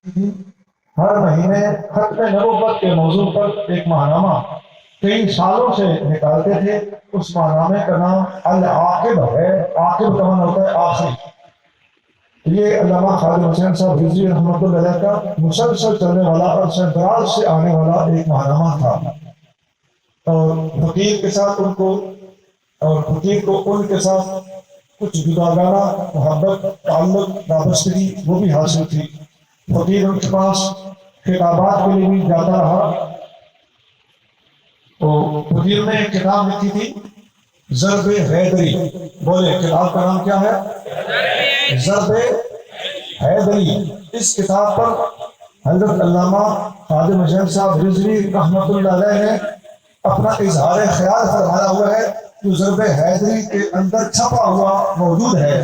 ہر مہینے ختم نبوت کے موضوع پر ایک ماہنامہ کئی سالوں سے نکالتے تھے. اس ماہنامے کا نام العاقب ہے. عاقب کا معنی ہوتا ہے آخری. یہ علامہ خالد حسین صاحب رضوی رحمۃ اللہ علیہ کا مسلسل چلنے والا اور سردراز سے آنے والا ایک ماہنامہ تھا. اور فقیر کے ساتھ ان کو اور فقیر کو ان کے ساتھ کچھ جداگانہ محبت تعلق وابستگی وہ بھی حاصل تھی. فقیر ان کے پاس خطابات کے لیے بھی جاتا رہا. تو فقیر نے ایک کتاب لکھی تھی ضرب حیدری. بولے کتاب کا نام کیا ہے؟ ضرب حیدری. اس کتاب پر حضرت علامہ خادم حسین صاحب رضوی رحمۃ اللہ علیہ نے اپنا اظہار خیال فرمایا ہوا ہے جو ضرب حیدری کے اندر چھپا ہوا موجود ہے.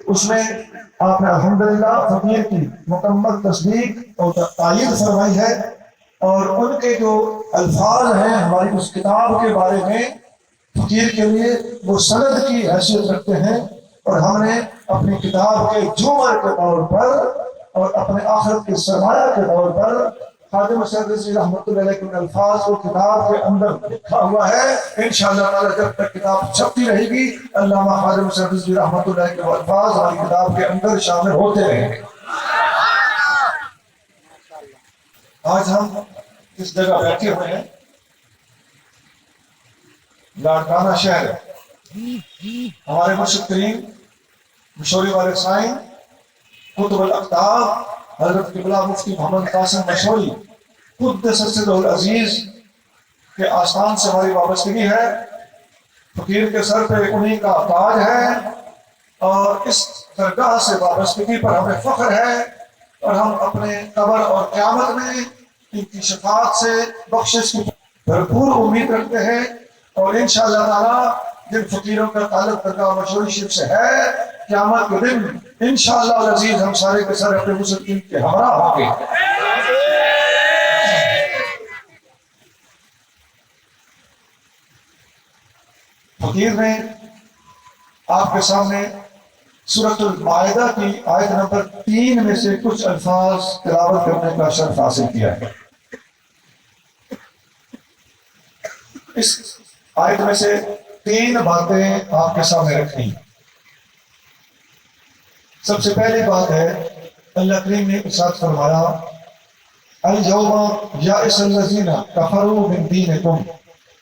اس میں آپ نے الحمدللہ فقیر کی مکمل تصدیق اور تائید فرمائی ہے. اور ان کے جو الفاظ ہیں ہماری اس کتاب کے بارے میں فقیر کے لیے وہ سند کی حیثیت رکھتے ہیں. اور ہم نے اپنی کتاب کے جوہر کے طور پر اور اپنے آخرت کے سرمایہ کے طور پر خادم حسین رضوی رحمۃ اللہ علیہ کے الفاظ کو کتاب کے اندر لکھا ہوا ہے. انشاءاللہ تعالی جب تک کتاب چھپتی رہے گی علامہ خادم حسین رضوی رحمۃ اللہ علیہ کے الفاظ ہماری کتاب کے اندر شامل ہوتے رہیں گے. آج ہم اس جگہ بیٹھے ہوئے ہیں لاڑکانہ شہر. ہمارے مرشد کریم مشوری والے سائن قطب الاقطاب حضرت قبلہ مفتی محمد قاسم مشوری قدس سرہ العزیز کے آستان سے ہماری وابستگی ہے. فقیر کے سر پہ انہی کا تاج ہے اور اس درگاہ سے وابستگی پر ہمیں فخر ہے. اور ہم اپنے قبر اور قیامت میں ان کی شفاعت سے بخشش کی بھرپور امید رکھتے ہیں. اور انشاءاللہ تعالی جن فقیروں کا تعلق درگاہ مشوری شریف سے ہے قیامت کے دن انشاءاللہ العزیز ہم سارے کے سارے اپنے مسلمین کے ہمراہ ہوں گے. فقیر نے آپ کے سامنے سورۃ المائدہ کی آیت نمبر 3 میں سے کچھ الفاظ تلاوت کرنے کا شرف حاصل کیا ہے. اس آیت میں سے 3 باتیں آپ کے سامنے رکھنی. سب سے پہلی بات ہے اللہ کریم نے ارشاد فرمایا اليوم یئس الذین کفروا من دینکم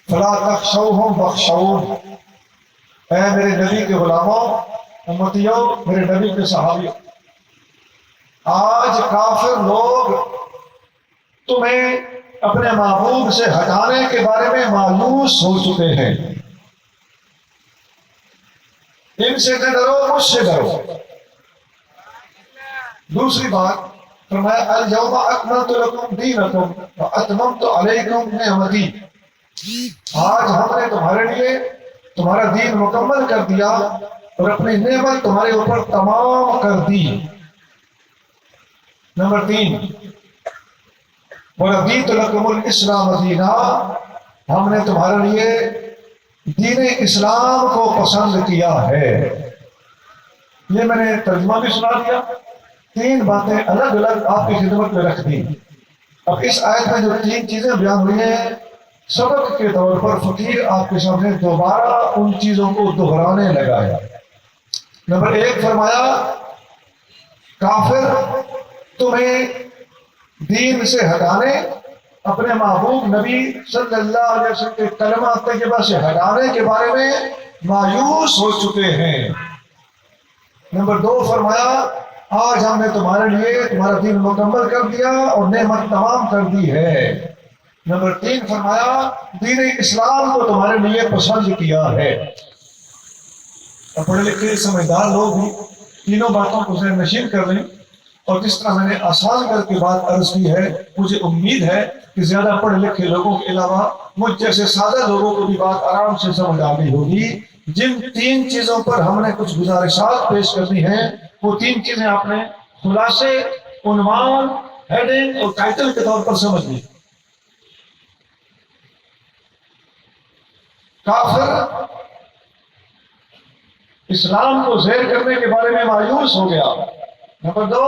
فلا تخشوهم واخشون. اے میرے نبی کے غلاموں امتیوں میرے نبی کے صحابیوں آج کافر لوگ تمہیں اپنے معبود سے ہٹانے کے بارے میں مایوس ہو چکے ہیں. ان سے نہ ڈرو مجھ سے ڈرو. دوسری بات فرمایا اليوم اکملت لکم دینکم واتممت علیکم نعمتی. آج ہم نے تمہارے لیے تمہارا دین مکمل کر دیا اور اپنی نعمت تمہارے اوپر تمام کر دی. نمبر 3 وَرَضِيتُ لَكُمُ الْإِسْلَامَ دِينًا. ہم نے تمہارے لیے دین اسلام کو پسند کیا ہے. یہ میں نے ترجمہ بھی سنا دیا. 3 باتیں الگ الگ آپ کی خدمت میں رکھ دی. اب اس آیت میں جو 3 چیزیں بیان ہوئی ہیں سبق کے طور پر فقیر آپ کے سامنے دوبارہ ان چیزوں کو دہرانے لگا ہے. نمبر 1 فرمایا کافر تمہیں دین سے ہٹانے اپنے محبوب نبی صلی اللہ علیہ وسلم کے کلمہ طیبہ سے ہٹانے کے بارے میں مایوس ہو چکے ہیں. نمبر 2 فرمایا آج ہم نے تمہارے لیے تمہارا دین مکمل کر دیا اور نعمت تمام کر دی ہے. نمبر 3 فرمایا دین اسلام کو تمہارے لیے پسند کیا ہے. پڑھے لکھے سمجھدار لوگ بھی تینوں باتوں کو ذہن نشین کر لیں. اور جس طرح میں نے آسان کر کے بات عرض کی ہے مجھے امید ہے کہ زیادہ پڑھے لکھے لوگوں کے علاوہ مجھ جیسے سادہ لوگوں کو بھی بات آرام سے سمجھ آ گئی ہوگی. جن 3 چیزوں پر ہم نے کچھ گزارشات پیش کرنی ہیں وہ 3 چیزیں آپ نے خلاصے عنوان ہیڈنگ اور ٹائٹل کے طور پر سمجھ لی. کافر اسلام کو زیر کرنے کے بارے میں مایوس ہو گیا. نمبر 2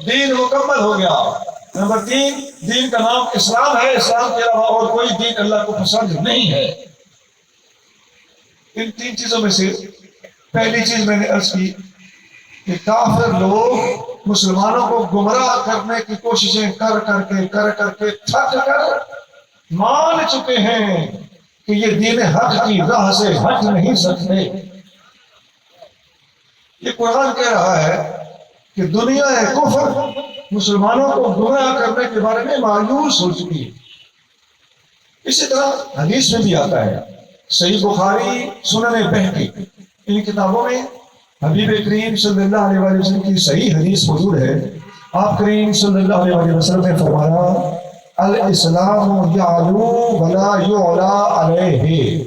دین مکمل ہو گیا. نمبر 3 دین کا نام اسلام ہے، اسلام کے علاوہ اور کوئی دین اللہ کو پسند نہیں ہے. ان 3 چیزوں میں سے پہلی چیز میں نے عرض کی کہ کافر لوگ مسلمانوں کو گمراہ کرنے کی کوششیں کر کر کے تھک کر مان چکے ہیں کہ یہ دین حق کی راہ سے ہٹ نہیں سکتے. یہ قرآن کہہ رہا ہے کہ دنیا کفر مسلمانوں کو گمراہ کرنے کے بارے میں مایوس ہو چکی ہے. اسی طرح حدیث میں بھی آتا ہے، صحیح بخاری، سنن بہقی، ان کتابوں میں حبیب کریم صلی اللہ علیہ وسلم کی صحیح حدیث موجود ہے. آپ کریم صلی اللہ علیہ وسلم نے فرمایا الاسلام یعلو ولا یعلا علیہ.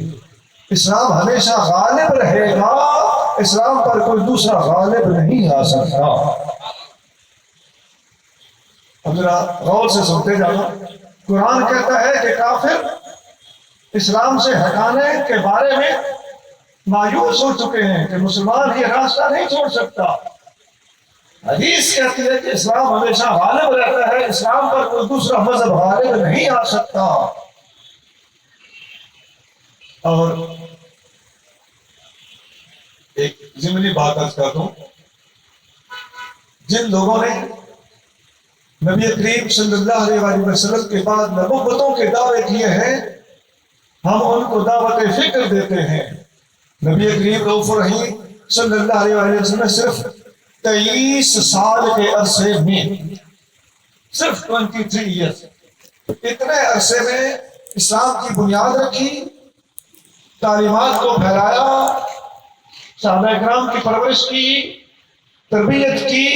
اسلام ہمیشہ غالب رہے گا، اسلام پر کوئی دوسرا غالب نہیں آ سکتا. اب ذرا غور سے سنتے جانا. قرآن کہتا ہے کہ کافر اسلام سے ہٹانے کے بارے میں مایوس ہو چکے ہیں کہ مسلمان یہ راستہ نہیں چھوڑ سکتا. حدیث کہتی ہے کہ اسلام ہمیشہ غالب رہتا ہے، اسلام پر کوئی دوسرا مذہب غالب نہیں آ سکتا. اور ایک ضمنی بات عرض کر دوں، جن لوگوں نے نبی کریم صلی اللہ علیہ وسلم کے بعد نبوتوں کے دعوے کیے ہیں، ہم ان کو دعوت فکر دیتے ہیں. نبی کریم رؤوف الرحیم صلی اللہ علیہ وسلم نے صرف 23 سال کے عرصے میں، صرف 23 ایئرس، اتنے عرصے میں اسلام کی بنیاد رکھی، تعلیمات کو پھیلایا، صحابہ کرام کی پرورش کی، تربیت کی،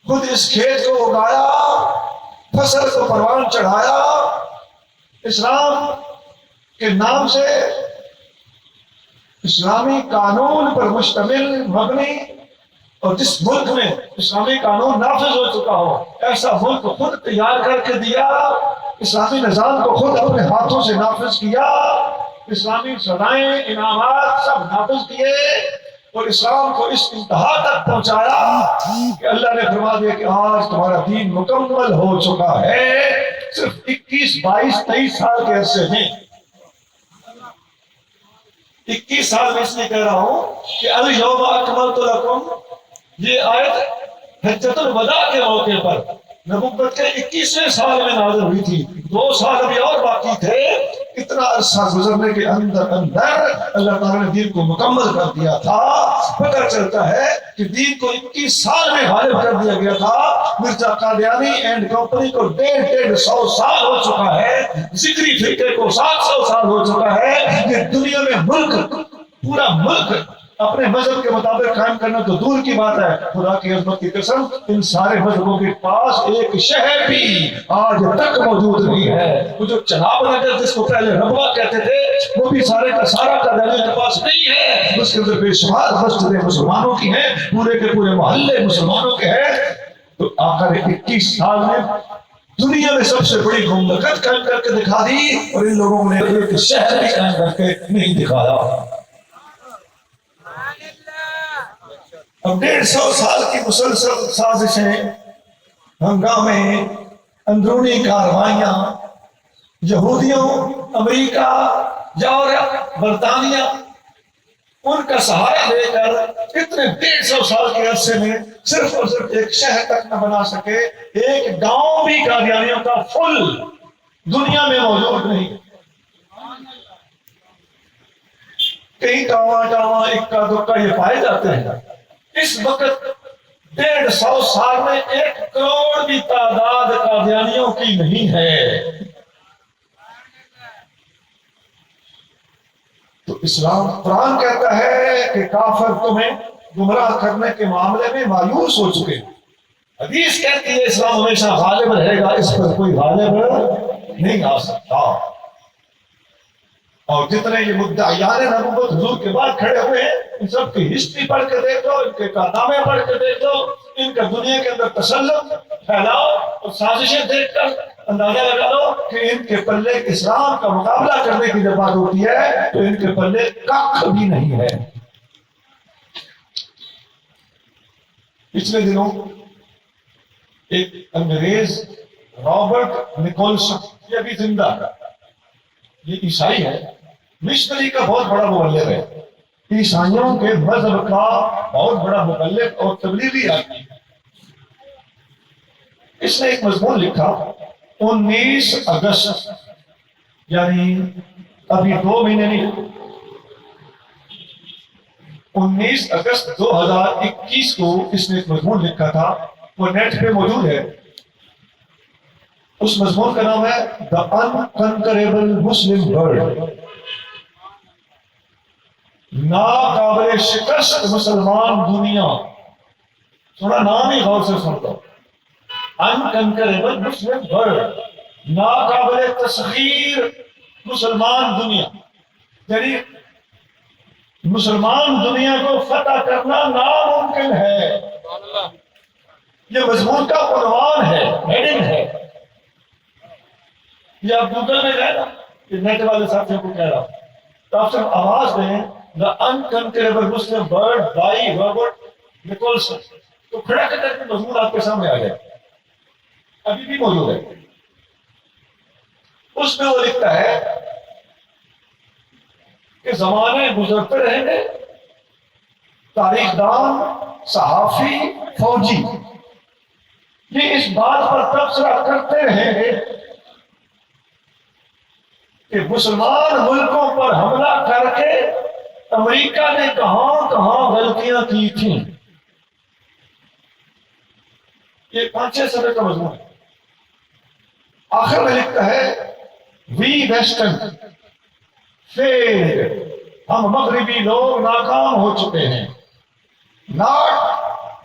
خود اس کھیت کو اگایا، فصل کو پروان چڑھایا. اسلام کے نام سے اسلامی قانون پر مشتمل مبنی، اور جس ملک میں اسلامی قانون نافذ ہو چکا ہو ایسا ملک خود تیار کر کے دیا، اسلامی نظام کو خود اپنے ہاتھوں سے نافذ کیا، اسلامی سزائیں، انعامات سب نافذ کیے، اور اسلام کو اس انتہا تک پہنچایا کہ اللہ نے فرما دیا کہ آج تمہارا دین مکمل ہو چکا ہے. صرف 21 22 23 سال کے عرصے میں. 21 سال میں اس لیے کہہ رہا ہوں کہ الیوم اکملت لکم، یہ آیت حجۃ الوداع کے موقع پر نبوت کے 21ویں سال میں نازل ہوئی تھی. 2 سال ابھی اور باقی تھے. اتنا عرصہ گزرنے کے اندر اللہ تعالیٰ نے دین کو مکمل کر دیا تھا. پتہ چلتا ہے کہ دین کو 21 سال میں غالب کر دیا گیا تھا. مرزا قادیانی اینڈ کمپنی کو 150 سال ہو چکا ہے، ذکری فرقے کو 700 سال ہو چکا ہے. یہ دنیا میں ملک، پورا ملک اپنے مذہب کے مطابق قائم کرنا تو دور کی بات ہے، خدا کی عظمت کی قسم ان سارے مذہبوں کے پاس ایک شہر بھی آج تک موجود نہیں ہے. وہ جو چناب نگر جس کو پہلے ربوہ کہتے تھے، وہ بھی سارے کا سارا قادیانی کے پاس نہیں ہے. اس کے اندر بے شمار مسجدیں مسلمانوں کی ہیں، پورے کے پورے محلے مسلمانوں کے ہیں. تو آخر 21 سال میں دنیا میں سب سے بڑی مملکت قائم کر کے دکھا دی، اور ان لوگوں نے ایک شہر بھی قائم کر کے نہیں دکھایا. اب 150 سال کی مسلسل سازشیں، ہنگامے، اندرونی کارروائیاں، یہودیوں، امریکہ، یورپ، برطانیہ، ان کا سہارا لے کر اتنے 150 سال کے عرصے میں صرف اور صرف ایک شہر تک نہ بنا سکے. ایک گاؤں بھی قادیانیوں کا فل دنیا میں موجود نہیں. کئی ٹاواں اکا دکا یہ پائے جاتے ہیں. اس وقت 150 سال میں 1 کروڑ کی تعداد قادیانیوں کی نہیں ہے. تو اسلام، قرآن کہتا ہے کہ کافر تمہیں گمراہ کرنے کے معاملے میں مایوس ہو چکے. حدیث کہتی ہے اسلام ہمیشہ غالب رہے گا، اس پر کوئی غالب نہیں آ سکتا. اور جتنے یہ مدعیان نبوت حضور کے بعد کھڑے ہوئے ہیں، ان سب کی ہسٹری پڑھ کے دیکھ لو، ان کے کارنامے پڑھ کے دیکھ لو، ان کا دنیا کے اندر تسلط پھیلاؤ اور سازشیں دیکھ کر اندازہ لگا لو کہ ان کے پلے اسلام کا مقابلہ کرنے کی جب بات ہوتی ہے تو ان کے پلے کخ بھی نہیں ہے. پچھلے دنوں ایک انگریز رابرٹ نکولسن، یہ ابھی زندہ ہے، یہ عیسائی ہے، مشنری کا بہت بڑا مبلغ ہے، عیسائیوں کے مذہب کا بہت بڑا مبلغ اور تبلیغی آدمی ہے۔ اس نے ایک مضمون لکھا 19 اگست، یعنی ابھی 2 مہینے نہیں، 19 اگست 2021 کو اس نے ایک مضمون لکھا تھا، وہ نیٹ پہ موجود ہے۔ اس مضمون کا نام ہے The Unconquerable Muslim World، ناقابل شکست مسلمان دنیا۔ تھوڑا نام ہی غور سے سن لو، Unconquerable Muslim World، ناقابل تسخیر مسلمان دنیا، یعنی مسلمان دنیا کو فتح کرنا ناممکن ہے۔ یہ مضمون کا عنوان ہے، ہیڈنگ ہے۔ یہ آپ گوگل میں جائے نا، یہ نیٹ والے ساتھیوں کو کہہ رہا ہوں، تو آپ صرف آواز دیں The Unconquerable Muslim World by Robert Nicholson، تو کھڑا کر کے مضمون آپ کے سامنے آ جائے، ابھی بھی موجود ہے۔ اس میں وہ لکھتا ہے کہ زمانے گزرتے رہیں گے، تاریخ دان، صحافی، فوجی یہ اس بات پر تبصرہ کرتے رہیں گے کہ مسلمان ملکوں پر حملہ کر کے امریکہ نے کہاں کہاں غلطیاں کی تھیں۔ یہ 5-6 صفحے کا مضمون ہے۔ آخر میں لکھتا ہے وی ویسٹرن فیلڈ، ہم مغربی لوگ ناکام ہو چکے ہیں، not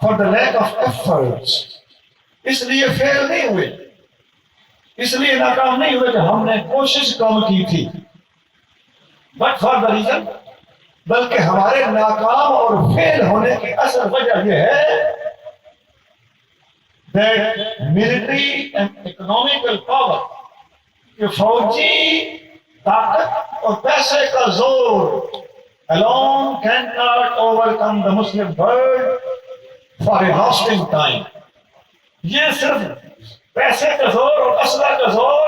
for the lack of efforts, اس لیے فیل نہیں ہوئے، اس لیے ناکام نہیں ہوئے کہ ہم نے کوشش کم کی تھی، بٹ فار دا ریزن، بلکہ ہمارے ناکام اور فیل ہونے کی اصل وجہ یہ ہے that military and economical power، کہ فوجی طاقت اور پیسے کا زور alone cannot overcome the Muslim world for a lasting time۔ یہ صرف پیسے کا زور اور اسلحہ کا زور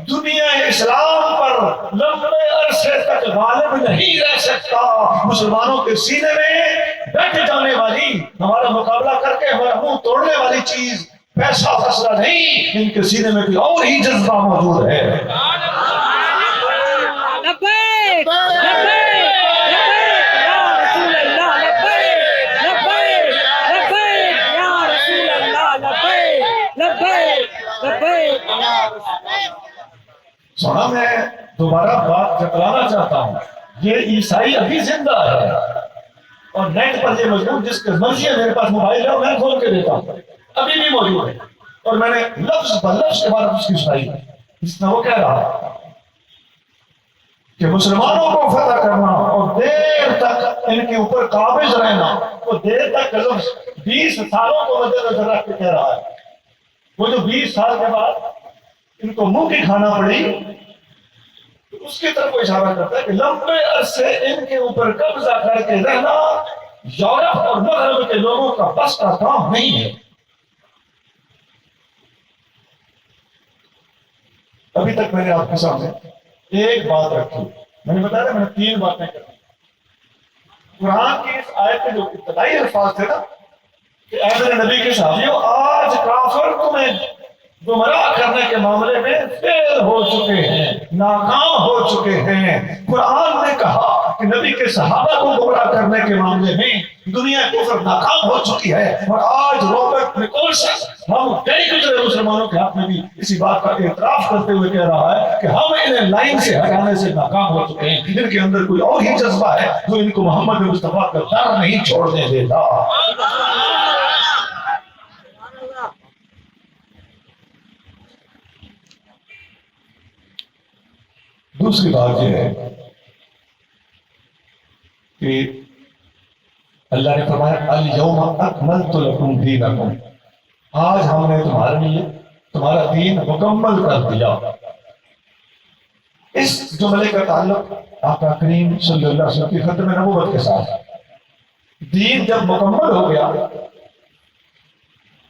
دنیا اسلام پر لمبے عرصے تک غالب نہیں رہ سکتا۔ مسلمانوں کے سینے میں بیٹھ جانے والی، ہمارا مقابلہ کر کے ہمارا منہ توڑنے والی چیز پیسہ اسلحہ نہیں، ان کے سینے میں کوئی اور ہی جذبہ موجود ہے۔ لبیک لبیک لبیک یا رسول اللہ، لبیک لبیک لبیک یا رسول اللہ، لبیک لبیک لبیک یا رسول اللہ۔ سونا میں دوبارہ بات جتلانا چاہتا ہوں، یہ عیسائی ابھی زندہ ہے اور نیٹ پر یہ مضمون جس کے مرضی ہے، میرے پاس موبائل ہے اور میں کھول کے دیتا ہوں، ابھی بھی موجود ہے، اور میں نے لفظ بہ لفظ کے بعد اس کی سنائی ہے، جس میں وہ کہہ رہا ہے کہ مسلمانوں کو فتح کرنا اور دیر تک ان کے اوپر قابض رہنا، وہ دیر تک 20 سالوں کو مد نظر رکھ کے کہہ رہا ہے۔ وہ جو 20 سال کے بعد ان کو منہ کی کھانا پڑی، تو اس کی طرف وہ اشارہ کرتا ہے کہ لمبے عرصے ان کے اوپر قبضہ کر کے رہنا یورپ اور مغرب کے لوگوں کا بس کا کام نہیں ہے۔ ابھی تک میں نے آپ کے سامنے ایک بات رکھی، میں نے بتایا میں نے 3 باتیں کری۔ قرآن کی اس آیت کے جو ابتدائی الفاظ تھے نا کہ اے میرے نبی کے صحابیوں، آج کافر تمہیں گمراہ کرنے کے معاملے میں فیل ہو چکے ہیں، ناکام ہو چکے ہیں۔ قرآن نے کہا کہ نبی کے صحابہ کو گمراہ کرنے کے معاملے میں دنیا کفر ناکام ہو چکی ہے، اور آج رابرٹ نکولسن ہم کئی گزرے مسلمانوں کے حق میں بھی اسی بات کا اعتراف کرتے ہوئے کہہ رہا ہے کہ ہم انہیں لائن سے ہٹانے سے ناکام ہو چکے ہیں۔ ان کے اندر کوئی اور ہی جذبہ ہے جو ان کو محمد مصطفیٰ کا در نہیں چھوڑنے دیتا۔ دوسری بات یہ ہے کہ اللہ نے فرمایا الیوم اکملت لکم دینکم، آج ہم نے تمہارے لیے تمہارا دین مکمل کر دیا۔ اس جملے کا تعلق آقا کریم صلی اللہ علیہ وسلم کی ختم نبوت کے ساتھ۔ دین جب مکمل ہو گیا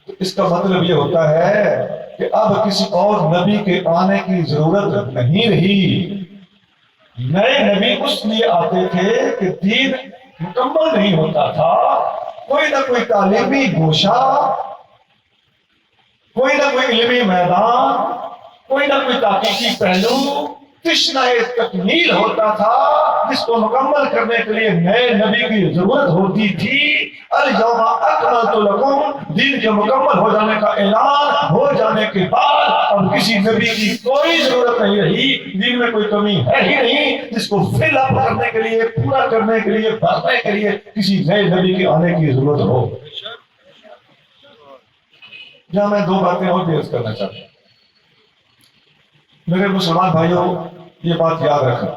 تو اس کا مطلب یہ ہوتا ہے کہ اب کسی اور نبی کے آنے کی ضرورت نہیں رہی. نئے نبی اس لیے آتے تھے کہ دین مکمل نہیں ہوتا تھا. کوئی نہ کوئی تعلیمی گوشہ، کوئی نہ کوئی علمی میدان، کوئی نہ کوئی تحقیقی پہلو، تشنہ تکمیل ہوتا تھا جس کو مکمل کرنے کے لیے نئے نبی کی ضرورت ہوتی تھی. الیوم اکملت لکم، دین کے مکمل ہو جانے کا اعلان ہو جانے کے بعد اب کسی نبی کی کوئی ضرورت نہیں رہی. دین میں کوئی کمی ہے ہی نہیں جس کو فل اپ کرنے کے لیے، پورا کرنے کے لیے، بھرنے کے لیے کسی نئے نبی کے آنے کی ضرورت ہو. یہاں میں دو باتیں اور پیش کرنا چاہتا ہوں. میرے مسلمان بھائیوں، یہ بات یاد رکھنا،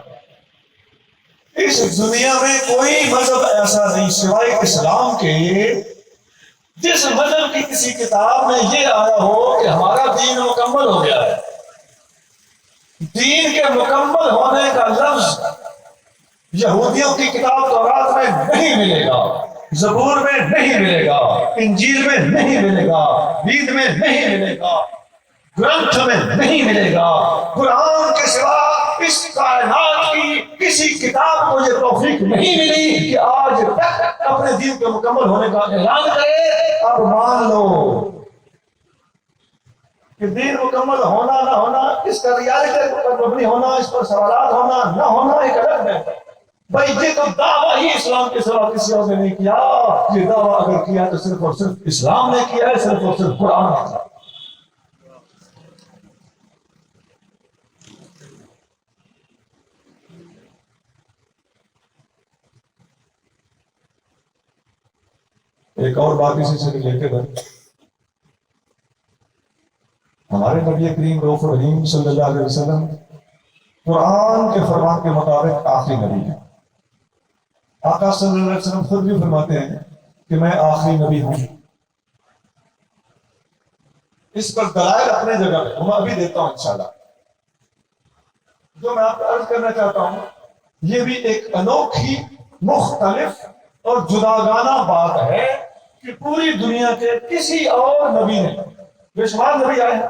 اس دنیا میں کوئی مذہب ایسا نہیں سوائے اسلام کے جس مذہب کی کسی کتاب میں یہ آیا ہو کہ ہمارا دین مکمل ہو گیا ہے. دین کے مکمل ہونے کا لفظ یہودیوں کی کتاب تورات میں نہیں ملے گا، زبور میں نہیں ملے گا، انجیل میں نہیں ملے گا، بیت میں نہیں ملے گا، گرنتھ میں نہیں ملے گا. قرآن کے سوا اس کائنات کی کسی کتاب کو یہ توفیق نہیں ملی کہ آج تک اپنے دین کے مکمل ہونے کا اعلان کرے. اب مان لو کہ دین مکمل ہونا نہ ہونا، اس کا ریالٹی پر مبنی ہونا، اس پر سوالات ہونا نہ ہونا ایک الگ ہے. بھائی یہ تو دعویٰ ہی اسلام کے سوا کسی اور نے نہیں کیا. یہ دعویٰ اگر کیا تو صرف اور صرف اسلام نے کیا ہے، صرف اور صرف قرآن نے کیا. ایک اور بات اسی سے ریلیٹڈ ہے. ہمارے نبی کریم رؤوف رحیم صلی اللہ علیہ وسلم قرآن کے فرمان کے مطابق آخری نبی ہیں. آقا صلی اللہ علیہ وسلم خود بھی فرماتے ہیں کہ میں آخری نبی ہوں. اس پر دلائل اپنے جگہ پہ میں ابھی دیتا ہوں انشاءاللہ. جو میں آپ کو عرض کرنا چاہتا ہوں یہ بھی ایک انوکھی، مختلف اور جداگانہ بات ہے کہ پوری دنیا کے کسی اور نبی نے، بے شمار نبی آئے ہیں،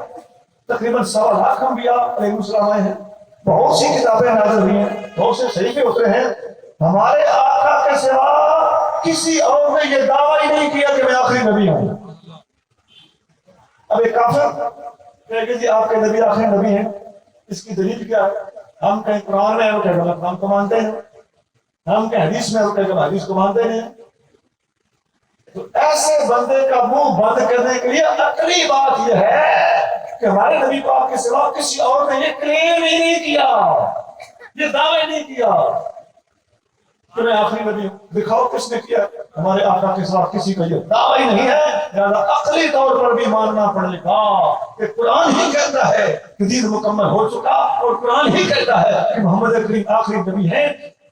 تقریباً 1.25 لاکھ انبیاء علیہ السلام آئے ہیں، بہت سی کتابیں نازل ہوئی ہیں، بہت سے صحیفے اترے ہیں. ہمارے آقا کے سوا کسی اور نے یہ دعویٰ ہی نہیں کیا کہ میں آخری نبی ہوں. اب ایک کافر کہے کہ جی آپ کے نبی آخری نبی ہیں، اس کی دلیل کیا ہے؟ ہم کہیں قرآن میں ہے، وہ کہیں غلط، قرآن کو مانتے ہیں. ہم کہیں حدیث میں ہے، وہ کہیں حدیث کو مانتے ہیں. تو ایسے بندے کا منہ بند کرنے کے لیے عقلی بات یہ ہے کہ ہمارے نبی پاک کے سوا کسی اور نے یہ کلیم ہی نہیں کیا، یہ دعویٰ نہیں کیا کہ میں آخری نبی ہوں. دکھاؤ کس نے کیا؟ ہمارے آقا کے سوا کسی کا یہ دعویٰ ہی نہیں ہے. لہٰذا عقلی طور پر بھی ماننا پڑے گا کہ قرآن ہی کہتا ہے کہ دین مکمل ہو چکا، اور قرآن ہی کہتا ہے کہ محمد کریم آخری نبی ہیں.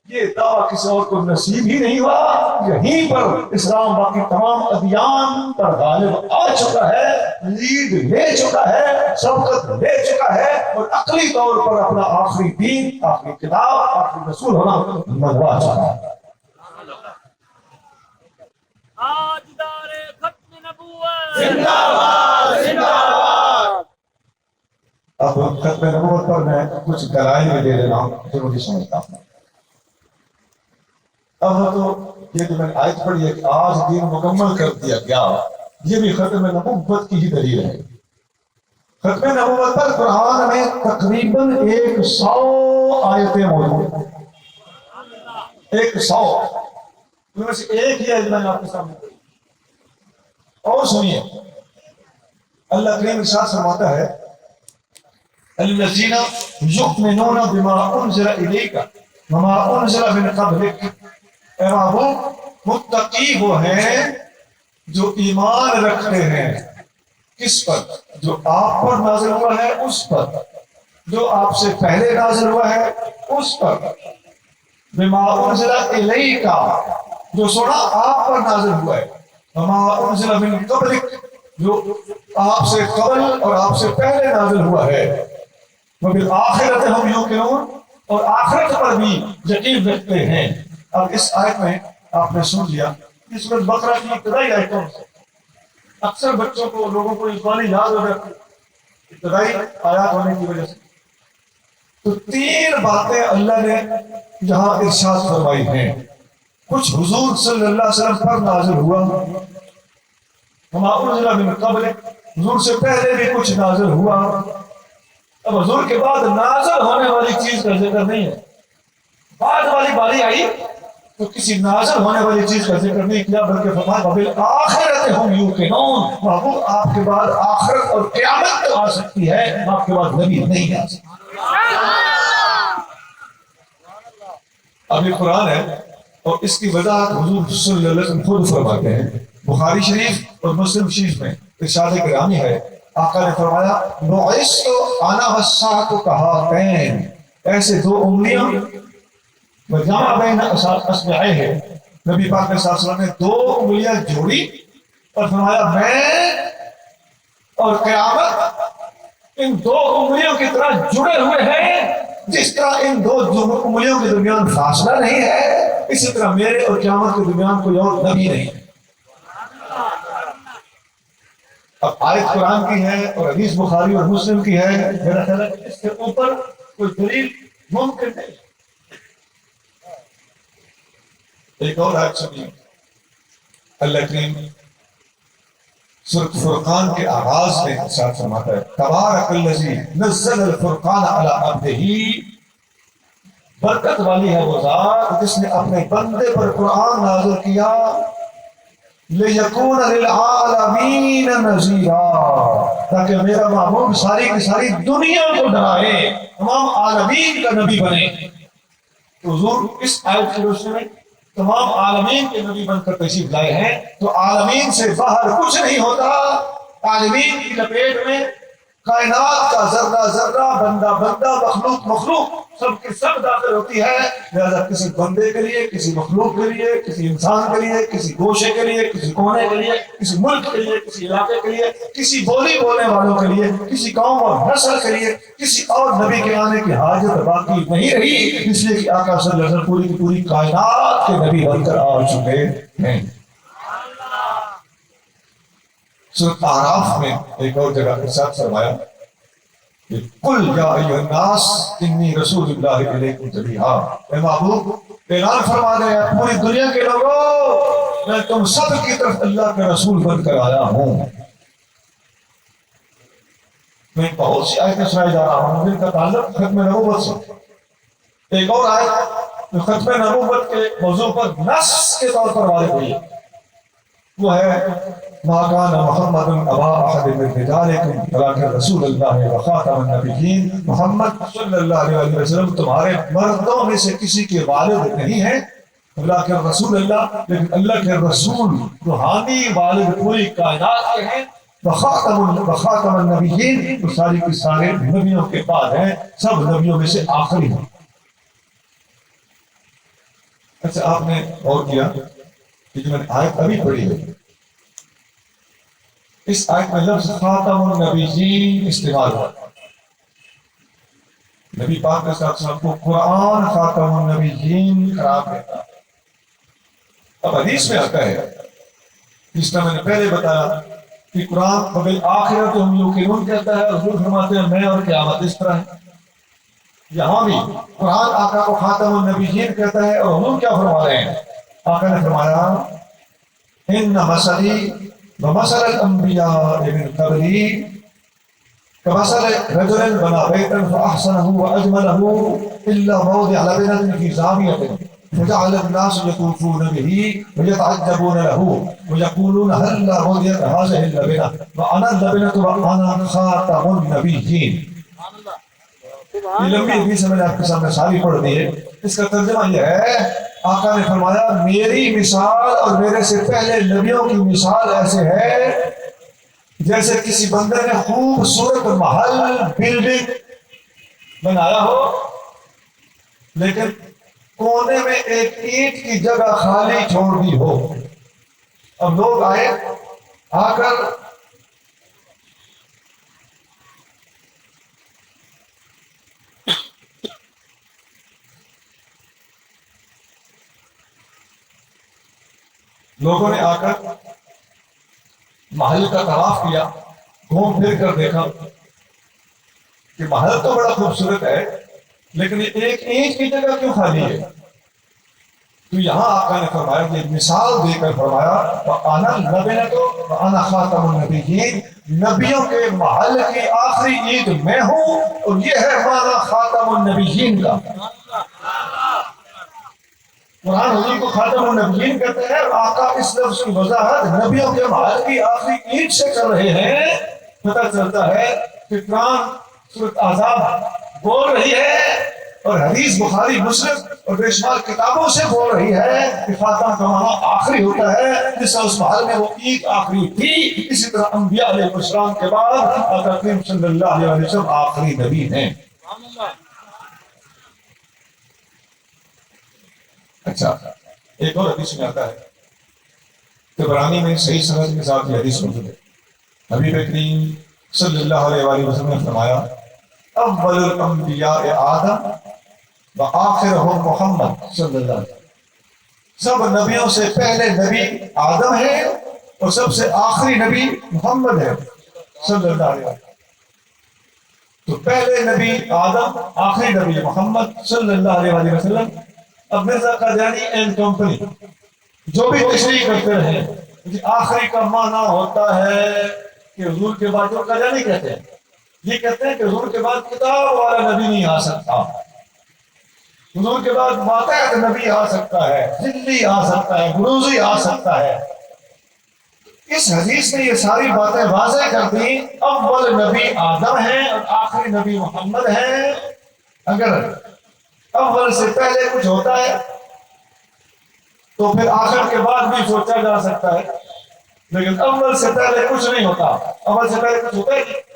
یہ دعویٰ کسی اور کو نصیب ہی نہیں ہوا. یہیں پر اسلام باقی تمام ادیان پر غالب آ چکا ہے، لیڈ لے چکا ہے، سبقت لے چکا ہے، اور عقلی طور پر اپنا آخری دین، آخری کتاب، آخری رسول ہونا منوا چکا ہے. اب ختم نبوت پر میں کچھ دلائل بھی دے دینا ضروری سمجھتا ہوں. اب تو یہ جو میں نے آیت پڑھی ہے کہ آج دین مکمل کر دیا گیا، یہ بھی ختم نبوت کی ہی دلیل ہے. ختم نبوت پر قرآن میں تقریباً 100 آیتیں موجود ہیں. 100 ان میں سے ایک ہی ہے جو میں نے آپ کے سامنے پڑھی. اور سنیے، اللہ کریم ارشاد فرماتا ہے الذین یؤمنون بما انزل الیک وما انزل من قبلک. اے محبوب، متقی وہ ہیں جو ایمان رکھتے ہیں کس پر؟ جو آپ پر نازل ہوا ہے اس پر، جو آپ سے پہلے نازل ہوا ہے اس پر. بما انزل الیک، جو سنا آپ پر نازل ہوا ہے. وما انزل من قبلک، جو آپ سے قبل اور آپ سے پہلے نازل ہوا ہے. وبالآخرۃ ہم یوقنون، اور آخرت پر بھی یقین رکھتے ہیں. اب اس آیت میں آپ نے سن لیا، اس میں بقرہ کی ابتدائی آیتوں سے اکثر بچوں کو لوگوں کو اس بانی یاد ہو جاتی ابتدائی آیات ہونے کی وجہ سے. تو 3 باتیں اللہ نے یہاں ارشاد فرمائی ہیں. کچھ حضور صلی اللہ علیہ وسلم پر نازل ہوا، وما انزل من قبل، حضور سے پہلے بھی کچھ نازل ہوا. اب حضور کے بعد نازل ہونے والی چیز کا ذکر نہیں ہے. بعد والی باری آئی تو کسی نازل ہونے والی چیز کا ذکر نہیں کیا، بلکہ فرمایا وبالآخرۃ ہم یوقنون، محبوب آپ کے بعد آخرت اور قیامت تو آ سکتی ہے، آپ کے بعد نبی نہیں آ سکتی. اب یہ قرآن ہے اور اس کی وضاحت حضور صلی اللہ علیہ وسلم خود فرماتے ہیں. بخاری شریف اور مسلم شریف میں ارشاد گرامی ہے، آقا نے فرمایا بعثت انا والساعۃ کہاتین، ایسے 2 انگلیاں وجمع بین اصبعیہ، نبی پاک صلی اللہ علیہ وسلم نے 2 انگلیاں جوڑی اور فرمایا میں اور قیامت ان 2 انگلیوں کی طرح جڑے ہوئے ہیں. جس طرح ان 2 انگلیوں کے درمیان فاصلہ نہیں ہے، اسی طرح میرے اور قیامت کے درمیان کوئی اور نبی نہیں ہے. اب آیت قرآن کی ہے اور حدیث بخاری اور مسلم کی ہے، میرا خیال ہے اس کے اوپر کوئی دلیل ممکن نہیں. ایک اور آیت سنیے، اللہ کریم سورۃ فرقان کے آغاز میں ارشاد فرماتا ہے تبارک الذی نزل الفرقان علی عبدہ، برکت والی ہے وہ ذات جس نے اپنے بندے پر قرآن نازل کیا، لِيَكُونَ لِلْعَالَمِينَ نَذِيرًا، تاکہ میرا محبوب ساری کی ساری دنیا کو ڈرائے، تمام عالمین کا نبی بنے. حضور اس آیت کی روشنی میں تمام عالمین کے نبی بن کر تشریف لائے ہیں. تو عالمین سے باہر کچھ نہیں ہوتا، عالمین کی لپیٹ میں کائنات کا ذرہ ذرہ، بندہ بندہ، مخلوق مخلوق، سب کی سب داخل ہوتی ہے. لہذا کسی بندے کے لیے، کسی مخلوق کے لیے، کسی انسان کے لیے، کسی گوشے کے لیے، کسی کونے کے لیے، کسی ملک کے لیے، کسی علاقے کے لیے، کسی بولی بولنے والوں کے لیے، کسی قوم اور نسل کے لیے کسی اور نبی کے آنے کی حاجت باقی نہیں رہی، اس لیے کہ آقا صلی اللہ علیہ وسلم پوری کی پوری کائنات کے نبی بن کر آ چکے ہیں. سورۃ اعراف میں ایک اور جگہ ارشاد فرمایا قل یا ایھا الناس انی رسول اللہ الیکم جمیعا، اے محبوب اعلان فرما دے پوری دنیا کے لوگوں میں تم سب کی طرف اللہ کے رسول بن کر آیا ہوں. میں بہت سی آیتیں سنائی جا رہا ہوں جن کا تعلق ختم نبوت سے. ایک اور آیت جو ختم نبوت کے موضوع پر نص کے طور پر وارد ہوئی وہ ہے ما کان محمد ابا احد من رجالکم ولکن رسول اللہ وخاتم النبیین، محمد صلی اللہ علیہ وسلم تمہارے مردوں میں سے کسی کے والد نہیں ہیں، ولکن رسول اللہ، لیکن اللہ کے رسول روحانی والد پوری کائنات کے ہیں، وخاتم النبیین، تو ساری کی سارے نبیوں کے بعد ہیں، سب نبیوں میں سے آخری ہیں. اچھا آپ نے غور کیا کہ جو میں نے آیت ابھی پڑھی ہے اس آیت میں لفظ خاتم النبیین استعمال ہوا. نبی پاک کے ساتھ ساتھ کو قرآن خاتم النبیین قرار دیتا ہے. اب حدیث میں آتا ہے جس طرح میں نے پہلے بتایا کہ قرآن وبالآخرۃ ہم یوقنون کہتا ہے، حضور فرماتے ہیں میں اور قیامت اس طرح ہے. یہاں بھی قرآن آقا کو خاتم النبیین کہتا ہے اور حضور کیا فرما رہے ہیں؟ آقا نے فرمایا ان مثلی ومثل الانبیاء من قبلی کمثل رجل بنا بیتا فاحسنه واجمله الا موضع لبنة في زاوية فجعل الناس يطوفون به ويتعجبون له ويقولون هلا وضعت هذه اللبنة وانا اللبنة وانا خاتم النبيين. یہ لمبی حدیث میں نے آپ کے سامنے ساری پڑھ دی ہے. اس کا ترجمہ یہ ہے آقا نے فرمایا میری مثال اور میرے سے پہلے نبیوں کی مثال ایسے ہے جیسے کسی بندے نے خوبصورت محل بلڈنگ بنایا ہو لیکن کونے میں ایک اینٹ کی جگہ خالی چھوڑ دی ہو. اب لوگ آئے آ کر لوگوں نے آ کر محل کا طواف کیا، گھوم پھر کر دیکھا کہ محل تو بڑا خوبصورت ہے لیکن یہ ایک اینچ کی جگہ کیوں خالی ہے؟ تو یہاں آقا نے فرمایا کہ مثال دے کر فرمایا وَأَنَا النَّبِيُّ وَأَنَا خَاتَمُ النَّبِيِّينَ، نبیوں کے محل کی آخری عید میں ہوں، اور یہ ہے معنی خاتم النبیین کا۔ قرآن حضور کو خاتم النبیین کہتے ہیں، اور آقا اس لفظ کی وضاحت نبیوں کے محل کی آخری عید سے کر رہے ہیں۔ پتہ چلتا ہے کہ قرآن سورۃ احزاب بول رہی ہے اور حدیث بخاری مسلم اور بے شمار کتابوں سے بول رہی ہے کہ خاتم کا معنی آخری ہوتا ہے، جس طرح اس محل میں وہ عید آخری تھی، اسی طرح انبیاء علیہ السلام کے بعد آقا کریم صلی اللہ علیہ وسلم آخری نبی ہیں۔ اچھا، ایک اور حدیث میں آتا ہے، طبرانی میں صحیح سند کے ساتھ یہ حدیث موجود ہے، حبیب کریم صلی اللہ علیہ وآلہ وسلم نے فرمایا اول الانبیاء آدم وآخرهم محمد صلی اللہ علیہ وسلم، سب نبیوں سے پہلے نبی آدم ہے اور سب سے آخری نبی محمد ہے صلی اللہ علیہ وسلم۔ تو پہلے نبی آدم، آخری نبی محمد صلی اللہ علیہ وآلہ وسلم۔ اب مرزا قادیانی اینڈ کمپنی جو بھی تشریح کرتے رہے کہ آخری کا معنی ہوتا ہے کہ حضور کے بعد، جو قادیانی کہتے ہیں یہ کہتے ہیں کہ حضور کے بعد کتاب والا نبی نہیں آ سکتا، حضور کے بعد ماتحت نبی آ سکتا ہے، ذلی آ سکتا ہے، بروزی آ سکتا ہے۔ اس حدیث نے یہ ساری باتیں واضح کر دی، اول نبی آدم ہے اور آخری نبی محمد ہے۔ اگر اول سے پہلے کچھ ہوتا ہے تو پھر آخر کے بعد بھی سوچا جا سکتا ہے، لیکن اول سے پہلے کچھ نہیں ہوتا، اول سے پہلے کچھ ہوتا ہی نہیں۔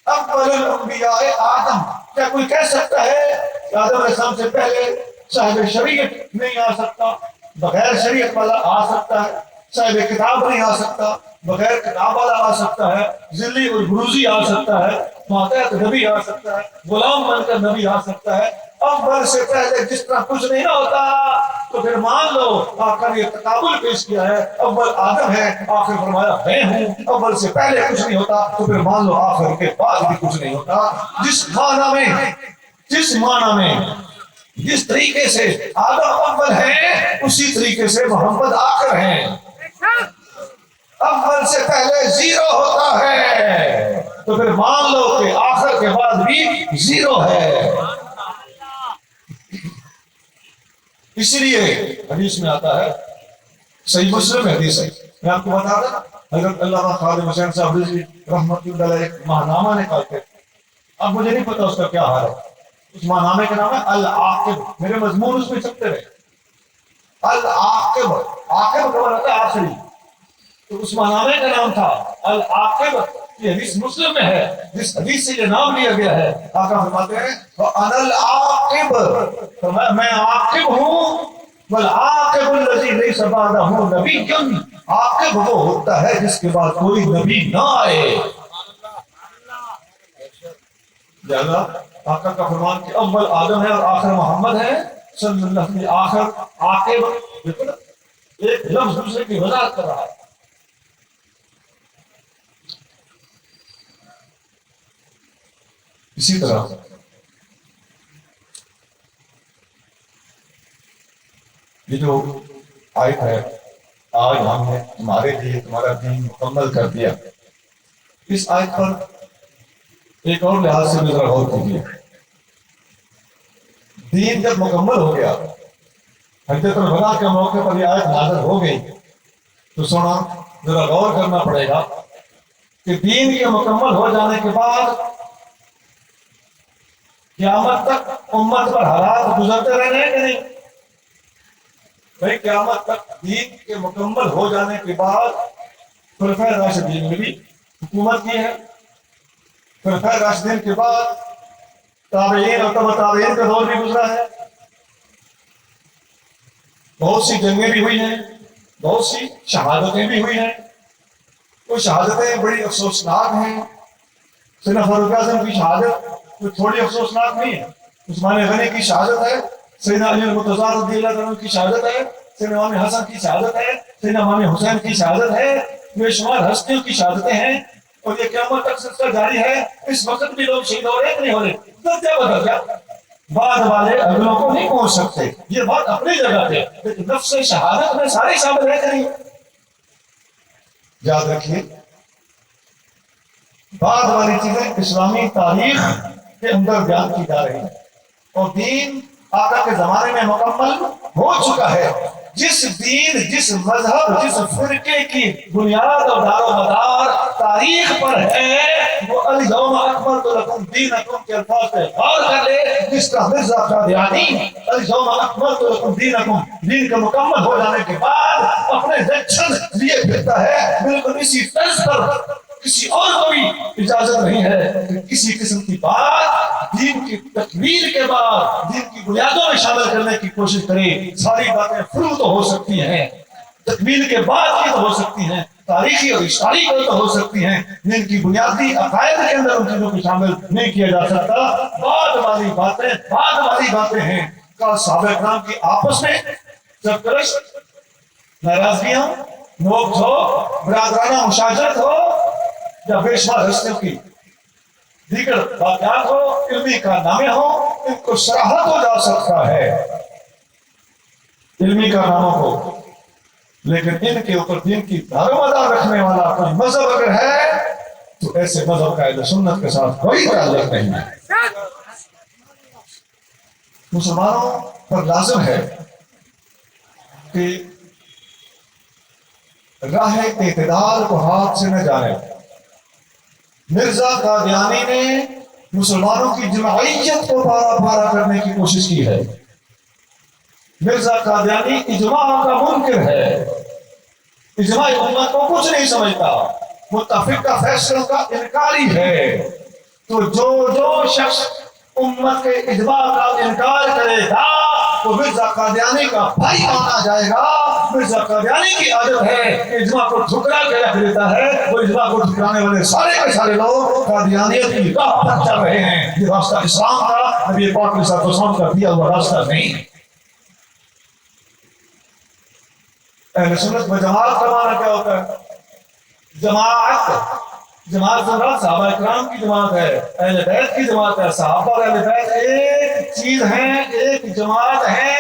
اول الانبیاء آدم، کیا کوئی کہہ سکتا ہے کہ آدم علیہ السلام سے پہلے صاحب شریعت نہیں آ سکتا؟ بغیر شریعت والا آ سکتا ہے، صاحب کتاب نہیں آ سکتا، بغیر کتاب والا آ سکتا ہے، ذلی اور بروزی آ سکتا ہے، ماتحت نبی آ سکتا ہے، غلام بن کر نبی آ سکتا ہے۔ اول سے پہلے جس طرح کچھ نہیں نہ ہوتا تو پھر مان لو آقا نے تقابل پیش کیا ہے، اول آدم ہے، آخر فرمایا میں ہوں۔ اول سے پہلے کچھ نہیں ہوتا تو پھر مان لو آخر کے بعد بھی کچھ نہیں ہوتا۔ جس معنی میں جس طریقے سے آدم اول ہے اسی طریقے سے محمد آخر ہیں۔ اول سے پہلے زیرو ہوتا ہے تو پھر مان لو کہ آخر کے بعد بھی زیرو ہے۔ اسی لیے حدیث میں آتا ہے، صحیح مسلم میں حدیث ہے، میں آپ کو بتا دوں، حضرت علامہ خادم حسین صاحب رضوی رحمۃ اللہ علیہ ایک ماہنامہ نکالتے، اب مجھے نہیں پتا اس کا کیا حال ہے، اس ماہنامے کا نام ہے العاقب، میرے مضمون اس میں چھپتے رہے، العاقب، عاقب کا مطلب ہے آخری، تو اس ماہنامے کا نام تھا العاقب۔ یہ حدیث مسلم میں ہے، جس حدیث سے یہ نام لیا گیا ہے، آقا فرماتے ہیں وَأَنَا الْعَاقِبُ، میں عاقب ہوں، وَالْعَاقِبُ الَّذِي لَيْسَ بَعْدَهُ نَبِيٌّ، عاقب وہ ہوتا ہے جس کے بعد کوئی نبی نہ آئے۔ لہذا آقا کا فرمان کہ اول آدم ہے اور آخر محمد ہے صلی اللہ علیہ وسلم، آخر عاقب، دیکھو نا ایک لفظ دوسرے کی وضاحت کر رہا ہے۔ اسی طرح یہ جو آیت ہے، آج ہم نے تمہارے لیے تمہارا دین مکمل کر دیا، اس آیت پر ایک اور لحاظ سے نظر غور کیجیے۔ دین جب مکمل ہو گیا، حجۃ الوداع کے موقع پر یہ آیت نازل ہو گئی، تو سونا ذرا غور کرنا پڑے گا کہ دین کے مکمل ہو جانے کے بعد قیامت تک امت پر حالات گزرتے رہنے ہیں کہ نہیں؟ بھائی قیامت تک دین کے مکمل ہو جانے کے بعد خلفائے راشدین نے بھی حکومت کی ہے، خلفائے راشدین کے بعد تابعین اور تبع تابعین کا دور بھی گزرا ہے، بہت سی جنگیں بھی ہوئی ہیں، بہت سی شہادتیں بھی ہوئی ہیں۔ وہ شہادتیں بڑی افسوسناک ہیں۔ سیدنا فاروق اعظم کی شہادت کوئی تھوڑی افسوسناک نہیں ہے، عثمان غنی کی شہادت ہے، سیدنا علی المرتضیٰ رضی اللہ عنہ کی شہادت ہے، سیدنا امام حسن کی شہادت ہے، سیدنا امام حسین کی شہادت ہے۔ بے شمار ہستیوں کی شہادتیں ہیں اور یہ قیامت تک سلسلہ جاری ہے. اس وقت بھی لوگ شہید ہو رہے ہیں کہ نہیں ہو رہے؟ درجہ بدل گیا. بعد والے اگلوں کو نہیں پہنچ سکتے، یہ بات اپنی جگہ پہ، لیکن نفس شہادت میں سارے شامل ہے کہ نہیں؟ یاد رکھیے بعد والی چیزیں اسلامی تاریخ کے اندر بیان کی جا رہی ہیں اور دین آقا کے زمانے میں مکمل ہو چکا ہے. جس دین، جس مذہب، جس فرقے کی بنیاد اور دار و مدار تاریخ پر ہے وہ الیوم اکملت لکم دینکم کے الفاظ پہ غور کر لے. جس کا مرزا قادیانی الیوم اکملت لکم دینکم، دین کا مکمل ہو جانے کے بعد اپنے لیکچر لیے پھرتا ہے بالکل اسی طرز پر. کسی اور کو بھی اجازت نہیں ہے کہ کسی قسم کی بات دین کی تکمیل کے بعد دین کی بنیادوں میں شامل کرنے کی کوشش کرے. ساری باتیں فروع تو ہو سکتی ہیں، تکمیل کے بعد کی تو ہو سکتی ہیں، تاریخی اور اشاری کو تو ہو سکتی ہیں، دین کی بنیادی عقائد کے اندر ان چیزوں کو شامل نہیں کیا جا سکتا. بعد والی باتیں ہیں. کل صحابہ کرام کی آپس میں سرکرش، ناراضگیاں، نوک جھوک، برادرانہ مشاجرت ہو یا بے شمار ہستیوں کی دیگر واقعات ہو، علمی کارنامے ہو، ان کو سراہا تو جا سکتا ہے علمی کارناموں کو، لیکن ان کے اوپر دین کی دار و مدار رکھنے والا کوئی مذہب اگر ہے تو ایسے مذہب کا اہل سنت کے ساتھ کوئی تعلق نہیں ہے. مسلمانوں پر لازم ہے کہ راہ اعتدال کو ہاتھ سے نہ جانے. مرزا قادیانی نے مسلمانوں کی جماعیت کو پارا پارا کرنے کی کوشش کی ہے. مرزا قادیانی اجماع کا منکر ہے، اجماع امت کو کچھ نہیں سمجھتا، متفقہ فیصلوں کا انکاری ہے. تو جو شخص امت کے اجماع کا انکار کرے گا تو مرزا قادیانی کا بھائی مانا جائے گا. مرزا قادیانی کی عادت ہے کہ اجماع کو ٹھکرا کے رکھ دیتا ہے. وہ اجماع کو ٹھکرانے والے سارے کے سارے لوگ قادیانیت کی راہ پر چل رہے ہیں. یہ راستہ اسلام کا نبی پاک علیہ الصلوۃ والسلام کا دیا ہوا راستہ نہیں. اہل سنت و جماعت کا معنی کیا ہوتا ہے؟ جماعت صحابہ کرام کی جماعت ہے، اہل بیت کی جماعت ہے. صحابہ اور اہل بیت ایک چیز ہیں، ایک جماعت ہے.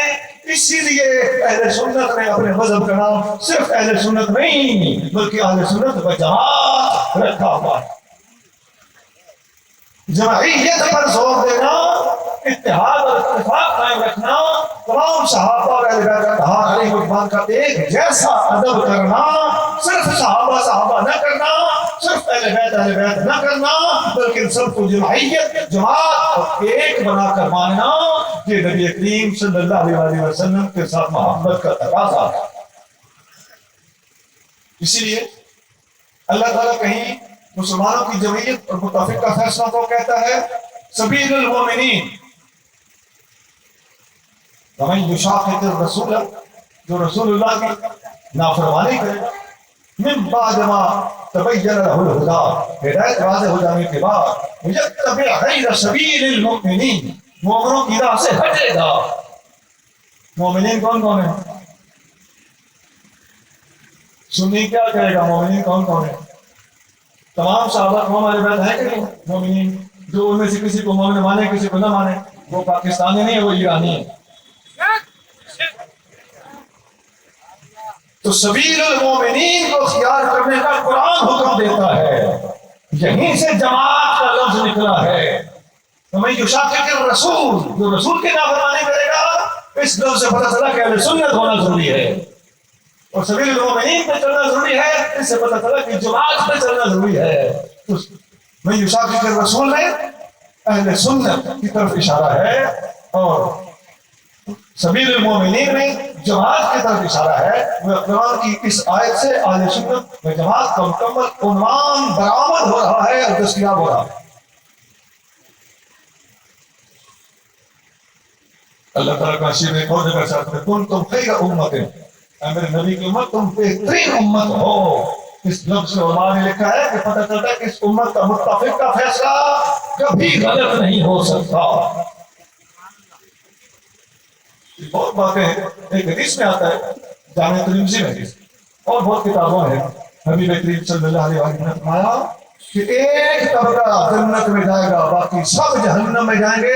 اسی لیے اہل سنت نے اپنے مذہب کا نام صرف اہل سنت نہیں بلکہ اہل سنت و جماعت رکھا ہوا ہے. جماعیت پر زور دینا، اتحاد اور اتفاق قائم رکھنا، تمام صحابہ اور اہل بیت علیہ رضوان کا ایک جیسا ادب کرنا، صرف صحابہ نہ کرنا، صرف اہل بیت نہ کرنا، بلکہ سب کو جماعیت، جماعت اور ایک بنا کر ماننا، یہ نبی کریم صلی اللہ علیہ وسلم کے ساتھ محبت کا تقاضا ہے. اسی لیے اللہ تعالیٰ کہیں مسلمانوں کی جمعیت اور متفقہ فیصلوں کو کہتا ہے سبیل المومنین. ومن یشاقق الرسول، جو رسول اللہ کی نافرمانی کرے، من بعد ما تبین له الہدی، ہدایت واضح ہو جانے کے بعد، یتبع غیر سبیل المؤمنین، مومنوں کی راہ سے ہٹے گا. مومنین کون کون ہیں؟ سنی کیا کہے گا مومنین کون کون ہیں؟ تمام صحابہ کو ہمارے بیت ہیں کہ نہیں مومنین؟ جو ان میں سے کسی کو مومن مانے کسی کو نہ مانے وہ پاکستانی نہیں ہے، وہ ایرانی ہے. تو سبیل المومنین کو اختیار کرنے کا قرآن حکم دیتا ہے. یہیں سے جماعت کا لفظ نکلا ہے. ہمیں یشاقق الرسول، جو رسول کی نافرمانی کرے گا، اس لفظ سے پتہ چلا کہ اہل سنت ہونا ضروری ہے. اور سبیل المومنین پہ چلنا ضروری ہے، اس سے پتہ چلا کہ جماعت پہ چلنا ضروری ہے. تو میں یشاقق الرسول میں اہل سنت کی طرف اشارہ ہے اور سبیل المومنین میں جماعت کی طرف اشارہ ہے. وہ قرآن کی اس آیت سے اہل سنت و جماعت کا مکمل عنوان برآمد ہو رہا ہے اور دستیاب ہو رہا ہے. اللہ تعالیٰ کا شیر ایک اور جگہ چاہتے ہیں تم خیر امت، اے میرے نبی کی امت تم بہترین امت ہو. اس لفظ سے علماء نے لکھا ہے کہ پتہ چلتا ہے کہ اس امت کا متفق کا فیصلہ کبھی غلط نہیں ہو سکتا. بہت باتیں ایک حدیث میں آتا ہے، جامع ترمذی میں حدیث اور بہت کتابوں میں حبیب کریم صلی اللہ علیہ وسلم نے فرمایا کہ ایک طبقہ جنت میں جائے گا، باقی سب جہنم میں جائیں گے۔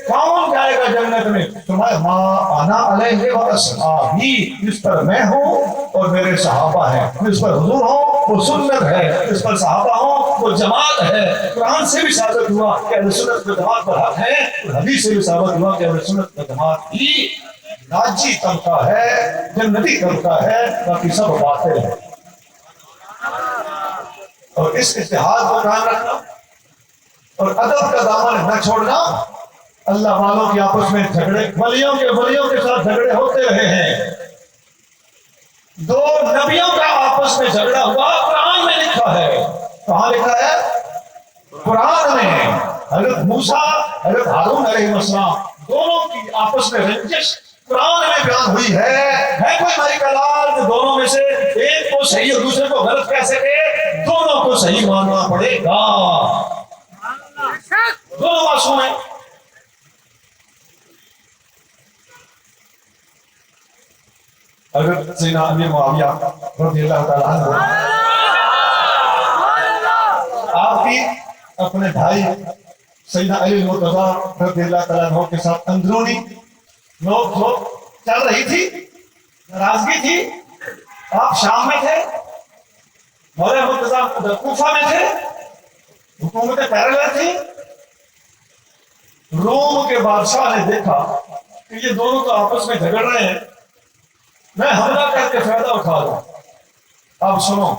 کون جائے گا جنت میں؟ فرمایا ما انا علیہ و اصحابی، جس پر میں ہوں اور میرے صحابہ ہیں، جس پر حضور ہوں وہ سنت ہے، جس پر صحابہ ہوں وہ جماعت ہے۔ قرآن سے بھی ثابت ہوا کہ اہل سنت و جماعت پر حق ہے، اور حدیث سے بھی ثابت ہوا کہ اہل سنت و جماعت ہی ناجی طبقہ ہے، جنتی طبقہ ہے، باقی سب باطل ہے۔ اور اس اتحاد کو قائم رکھنا اور ادب کا دامن نہ چھوڑنا۔ اللہ والوں کے آپس میں جھگڑے، ولیوں کے ساتھ جھگڑے ہوتے رہے ہیں۔ دو نبیوں کا آپس میں جھگڑا ہوا، قرآن میں لکھا ہے۔ کہاں لکھا ہے؟ قرآن میں۔ حضرت موسیٰ، حضرت ہارون علیہ السلام، دونوں کی آپس میں رنجش قرآن میں بیان ہوئی ہے کوئی مائی کا لال کہ دونوں میں سے ایک کو صحیح اور دوسرے کو غلط کہہ سکے؟ دونوں کو صحیح ماننا پڑے گا، دونوں معصوم ہیں۔ اگر سیدنا امیر معاویہ رضی اللہ تعالیٰ عنہ آپ کی اپنے بھائی سیدنا علی المرتضیٰ رضی اللہ تعالیٰ عنہ کے ساتھ اندرونی نوک جھوک چل رہی تھی، ناراضگی تھی، آپ شام میں تھے، مولا مرتضیٰ کوفہ میں تھے، حکومتیں پیرالل تھی۔ روم کے بادشاہ نے دیکھا کہ یہ دونوں تو آپس میں جھگڑ رہے ہیں، میں حملہ کر کے فائدہ اٹھا لوں۔ اب سنو،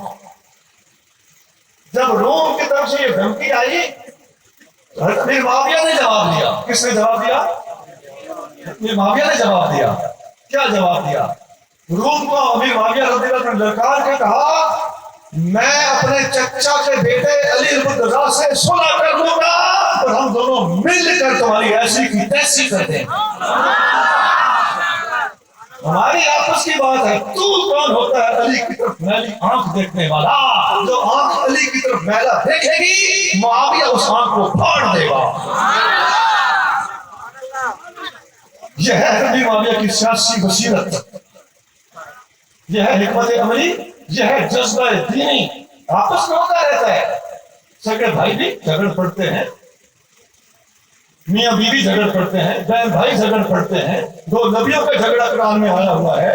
جب روم کی طرف سے یہ دھمکی آئی، امیر معاویہ نے جواب دیا۔ کس نے جواب دیا؟ امیر معاویہ نے جواب دیا۔ کیا جواب دیا؟ روم کو امیر معاویہ رضی اللہ عنہ نے للکار کے کہا میں اپنے چچا کے بیٹے علی المرتضیٰ سے صلح کر لوں گا اور ہم دونوں مل کر تمہاری ایسی کی تیسی کر دیں۔ ہماری آپس کی بات ہے، تو کون ہوتا ہے علی کی طرف میلی آنکھ دیکھنے والا؟ جو آنکھ علی کی طرف میلا دیکھے گی، معاویہ اس آنکھ کو پھاڑ دے گا۔ یہ ہے حضرت معاویہ کی سیاسی بصیرت، یہ ہے حکمت عملی، یہ ہے جذبہ دینی۔ آپس میں ہوتا رہتا ہے، سگے بھائی بھی جھگڑ پڑتے ہیں، میاں بیوی جھگڑ پڑتے ہیں، بہن بھائی جھگڑ پڑتے ہیں، دو نبیوں کا جھگڑا قرآن میں آیا ہوا ہے۔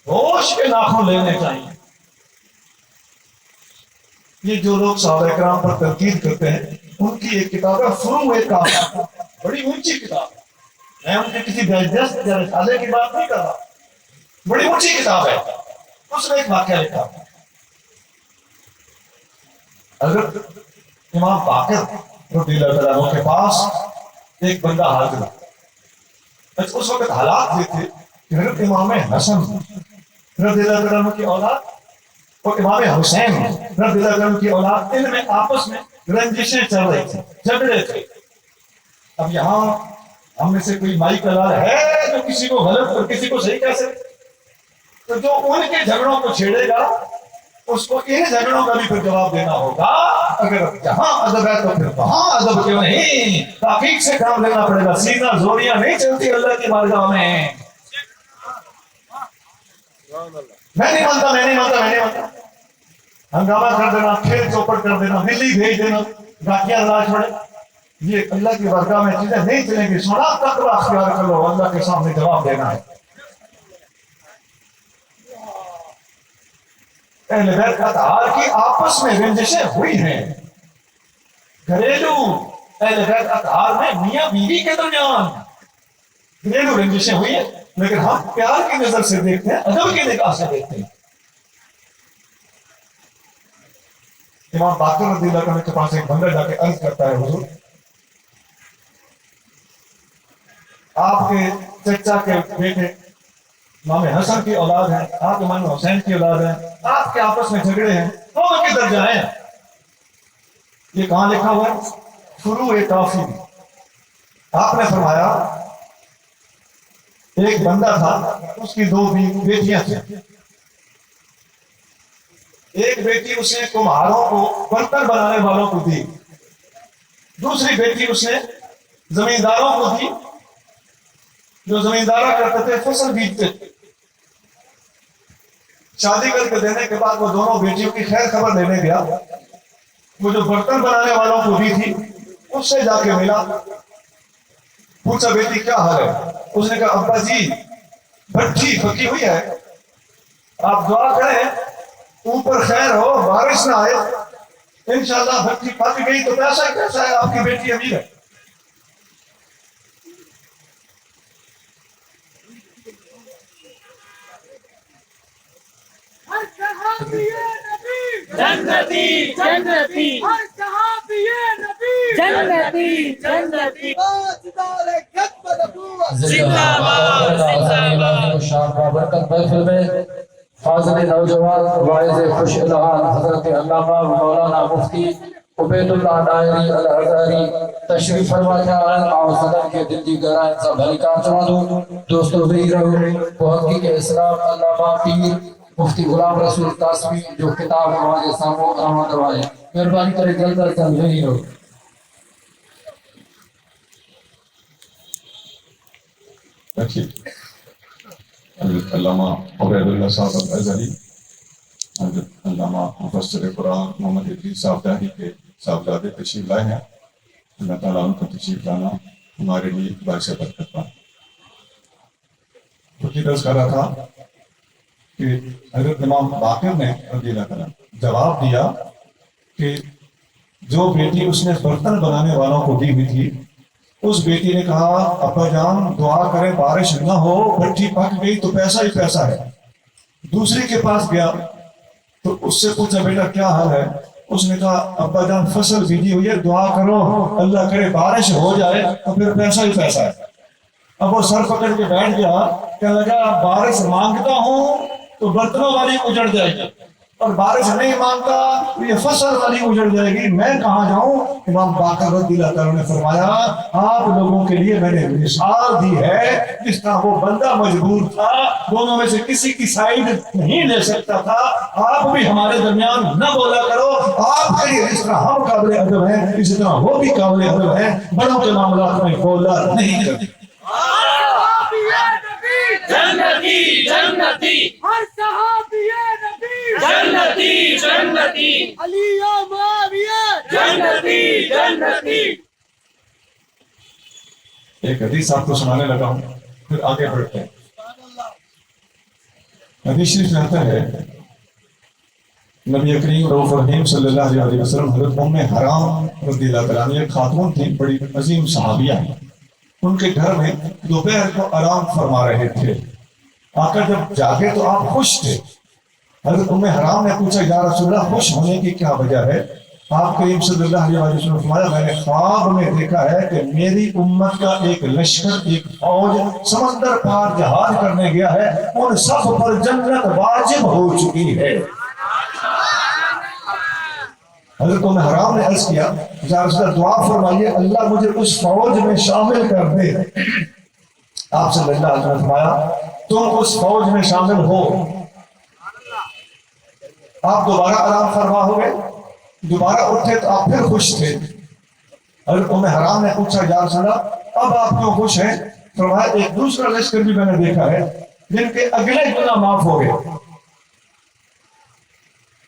ہوش کے ناخن لینے چاہیے۔ یہ جو لوگ صحابہ کرام پر تنقید کرتے ہیں، ان کی ایک کتاب ہے فروع کافی، بڑی اونچی کتاب ہے۔ میں ان کے کسی دلچسپ یا رسالے کی بات نہیں کر رہا، بڑی اونچی کتاب ہے۔ اس میں ایک واقعہ لکھا، حضرت امام باقر رضی اللہ تعالیٰ عنہ کے پاس ایک بندہ حاضر ہوا۔ اس وقت حالات یہ تھے کہ حضرت امام حسن رضی اللہ تعالیٰ عنہ کی اولاد اور امام حسین رضی اللہ تعالیٰ عنہ کی اولاد، ان میں آپس میں رنجشیں چل رہی تھیں، جھگڑے تھے۔ اب یہاں ہم میں سے کوئی مائی کا لال ہے جو کسی کو غلط اور کسی کو صحیح کہہ سکے؟ تو جو ان کے جھگڑوں کو چھیڑے گا اس کو ان جھگڑوں کا بھی پھر جواب دینا ہوگا۔ اگر جہاں ادب ہے تو پھر وہاں ادب کیوں نہیں؟ تحقیق سے کام لینا پڑے گا، سیدھا زوریاں نہیں چلتی اللہ کی بارگاہ میں۔ میں نہیں مانتا ہنگامہ کر دینا، کھیل چوپٹ کر دینا، بلی بھیج دینا، گاٹیاں لا چھوڑے، یہ اللہ کی بارگاہ میں چیزیں نہیں چلیں گی۔ سنا تقویٰ اختیار کر لو، اللہ کے سامنے جواب دینا ہے۔ اہل بیت اطہار کی آپس میں رنجشیں ہوئی ہیں، گھریلو اہل بیت اطہار میں میاں بیوی کے درمیان گھریلو رنجشیں ہوئی ہیں، لیکن ہم پیار کی نظر سے دیکھتے ہیں، ادب کی نگاہ سے دیکھتے ہیں۔ امام باقر رضی اللہ عنہ کے پاس ایک بندہ جا کے عرض کرتا ہے حضور آپ کے چچا کے بیٹے امام حسن کی اولاد ہیں، آپ امام حسین کی اولاد ہیں، آپ کے آپس میں جھگڑے ہیں، دونوں کدھر جائیں؟ یہ کہاں لکھا ہوا ہے؟ فروع کافی۔ آپ نے فرمایا ایک بندہ تھا، اس کی دو بیٹیاں تھیں، ایک بیٹی اس نے کمہاروں کو، برتن بنانے والوں کو دی، دوسری بیٹی اس نے زمینداروں کو دی جو زمیندارہ کرتے تھے، فصل بیجتے تھے۔ شادی کر کے دینے کے بعد وہ دونوں بیٹیوں کی خیر خبر لینے گیا. وہ جو برتن بنانے والوں کو دی تھی اس سے جا کے ملا, پوچھا بیٹی کیا حال ہے؟ اس نے کہا ابا جی بھٹی پکی ہوئی ہے, آپ دعا کریں اوپر خیر ہو, بارش نہ آئے, انشاءاللہ بھٹی پک گئی تو پیسہ کیسا ہے, آپ کی بیٹی امیر ہے. جنتی جنتی جنتی جنتی برکت محفل میں فاضل نوجوان واعظ خوش الحال حضرت علامہ مولانا مفتی عبید اللہ ڈائری الازہری تشریف فرما کے آئے. آؤ صدر کے دل کی گہرائیں سے بھلی کام چما دو. دوستو بھی رہو محقق اسلام علامہ پیر مفتی غلام رسول قاسمی جو کتاب ہمارے سامنے رواں کروائے, مہربانی کرے جلد از جلد ہی رہو. علامہ عبید اللہ صاحب الازہری, علامہ مفسر قرآن محمد ادریس صاحب داہی کے صاحبزادے تشریف لائے ہیں. اللہ تعالیٰ ان کا تشریف لانا ہمارے لیے باعث برکت بنا. تو یہ درس کر رہا تھا کہ حضرت امام باقر نے رضی اللہ تعالیٰ جواب دیا کہ جو بیٹی اس نے برتن بنانے والوں کو دی ہوئی تھی, اس بیٹی نے کہا ابا جان دعا کرے بارش نہ ہو, بھٹی پک گئی تو پیسہ ہی پیسہ ہے. دوسری کے پاس گیا تو اس سے پوچھا بیٹا کیا حال ہے؟ اس نے کہا ابا جان فصل بیجی ہوئی ہے, دعا کرو اللہ کرے بارش ہو جائے تو پھر پیسہ ہی پیسہ ہے. اب وہ سر پکڑ کے بیٹھ گیا, کہنے لگا بارش مانگتا ہوں تو برتنوں والی اجڑ جائے گی, اور بارش نہیں مانگتا تو یہ فصل والی اجڑ جائے گی, میں کہاں جاؤں؟ امام باقر رضی اللہ تعالیٰ نے فرمایا آپ لوگوں کے لیے میں نے مثال دی ہے, جس طرح وہ بندہ مجبور تھا, دونوں میں سے کسی کی سائیڈ نہیں لے سکتا تھا. آپ بھی ہمارے درمیان نہ بولا کرو, آپ کے لیے جس طرح ہم قابل ادب ہیں اسی طرح وہ بھی قابل ادب ہیں, بڑوں کے معاملات میں بولا نہیں کرتے. جنتی جنتی ہر صحابی نبی جنتی جنتی علی و معاویہ جنتی جنتی. ایک حدیث آپ کو سنانے لگا ہوں, پھر آگے بڑھتے ہیں. حدیث شریف میں آتا ہے نبی کریم رؤوف رحیم صلی اللہ علیہ وسلم حضرت ام حرام رضی اللہ تعالیٰ عنہ ایک خاتون تھی, بڑی عظیم صحابیہ ہیں. ان کے گھر میں دوپہر کو آرام فرما رہے تھے. آ کر جب جاگے تو آپ خوش تھے. حضرت ام حرام نے پوچھا یا رسول اللہ خوش ہونے کی کیا وجہ ہے؟ آپ کریم صلی اللہ علیہ وسلم نے فرمایا میں نے خواب میں دیکھا ہے کہ میری امت کا ایک لشکر, ایک فوج سمندر پار جہاد کرنے گیا ہے, ان سب پر جنت واجب ہو چکی ہے. حضرت ام حرام نے عرض کیا یا رسول اللہ دعا فرمائیے اللہ مجھے اس فوج میں شامل کر دے. آپ صلی اللہ علیہ وسلم نے فرمایا تم اس فوج میں شامل ہو. آپ دوبارہ آرام فرما ہو گئے, دوبارہ اٹھے تو آپ پھر خوش تھے. حضرت ام حرام نے پوچھا یا رسول اللہ اب آپ کیوں خوش ہیں؟ فرمایا ایک دوسرا لشکر بھی میں نے دیکھا ہے جن کے اگلے گناہ معاف ہو گئے.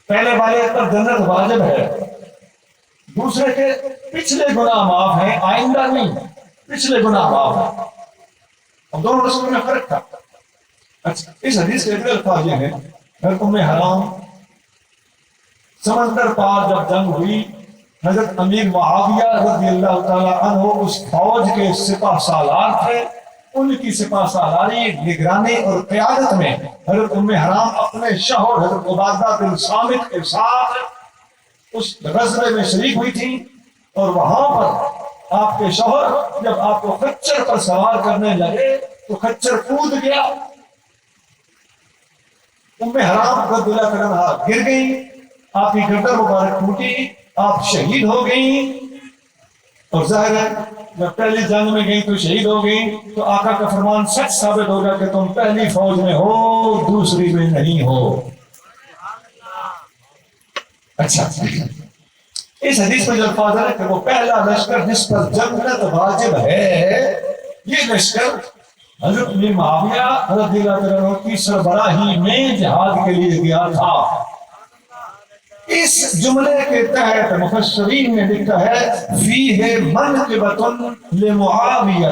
پہلے والے پر جنت واجب ہے, دوسرے کے پچھلے گناہ معاف ہیں, آئندہ نہیں, پچھلے گناہ معاف ہیں. اور دونوں رسولوں میں فرق تھا. اچھا اس حدیث کے اگلے الفاظ یہ ہیں حضرت ام حرام سمندر پار جب جنگ ہوئی, حضرت امیر معاویہ رضی اللہ تعالیٰ عنہ اس فوج کے سپہ سالار تھے. ان کی سپہ سالاری, نگرانی اور قیادت میں حضرت ام حرام اپنے شوہر حضرت عبادہ بن صامت کے ساتھ اس غزوے میں شریک ہوئی تھی. اور وہاں پر آپ کے شوہر جب آپ کو خچر پر سوار کرنے لگے تو خچر کود گیا. ام حرام رضی اللہ عنہا گر گئی, آپ کی گردن مبارک ٹوٹی, آپ شہید ہو گئیں. اور ظاہر ہے جب پہلی جنگ میں گئی تو شہید ہو گئی, تو آقا کا فرمان سچ ثابت ہوگا کہ تم پہلی فوج میں ہو, دوسری میں نہیں ہو. اچھا اس حدیث میں جو الفاظ ہے کہ وہ پہلا لشکر جس پر جنت واجب ہے, یہ لشکر حضرت امیر معاویہ رضی اللہ عنہ کی سربراہی میں جہاد کے لیے گیا تھا. اس جملے کے تحت مفسرین نے لکھا ہے فیہ منقبۃ لمعاویہ.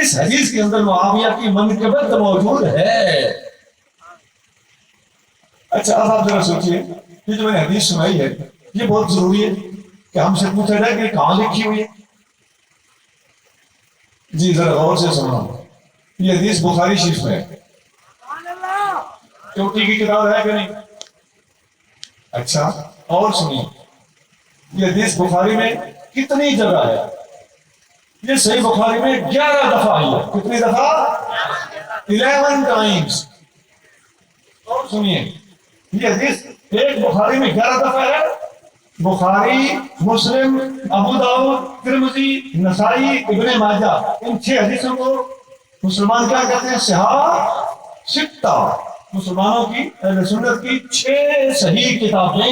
اس حدیث کے اندر معاویہ کی منقبت موجود ہے. اچھا اب آپ ذرا سوچئے یہ جو میں نے حدیث سنائی ہے یہ بہت ضروری ہے کہ ہم سے پوچھا جائے کہ کہاں لکھی ہوئی ہے. جی ذرا غور سے سننا. یہ حدیث بخاری شریف میں ہے. چوٹی کی کتاب ہے کہ نہیں؟ اچھا اور سنیے یہ حدیث بخاری میں کتنی جگہ ہے؟ یہ صحیح بخاری میں 11 دفعہ آئی ہے. کتنی دفعہ؟ 11 ٹائمز. اور سنیے یہ حدیث ایک بخاری میں 11 دفعہ ہے. بخاری، مسلم، ابو داؤد، ترمذی، نسائی، ابن ماجہ، ان 6 حدیثوں کو مسلمان کیا کہتے ہیں؟ صحاح ستہ. مسلمانوں کی اہل سنت کی 6 صحیح کتابیں.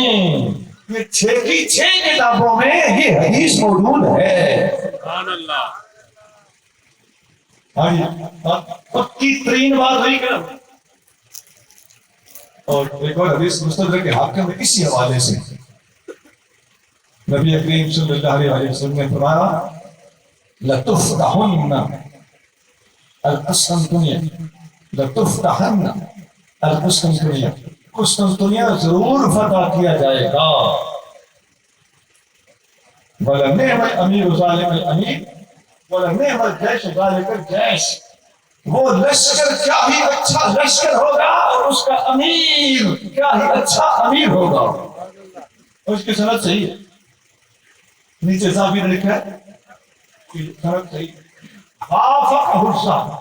یہ 6 کی 6 کتابوں میں یہ حدیث موجود ہے. سبحان اللہ. پکی ترین بات ہوئی کہ اور ایک اور حدیث مستدرک حاکم میں اسی حوالے سے نبی کریم صلی اللہ علیہ وسلم نے فرمایا لَتُفْتَحُنَّ القسطنطنیہ. لَتُفْتَحَنَّ القسطنطنیہ. قسطنطنیہ ضرور فتح کیا جائے گا. وَلَنِعْمَ الْأَمِيرُ ظَالِمَ الْأَمِيرُ وَلَنِعْمَ الْجَيْشُ ذَلِكَ الْجَيْشُ. وہ لشکر کیا ہی اچھا لشکر ہوگا اور اس کا امیر کیا ہی اچھا امیر ہوگا. اور اس کی سند صحیح ہے. نیچے صاحب نے لکھا ہے سند صحیح. وافقہ الصحابہ.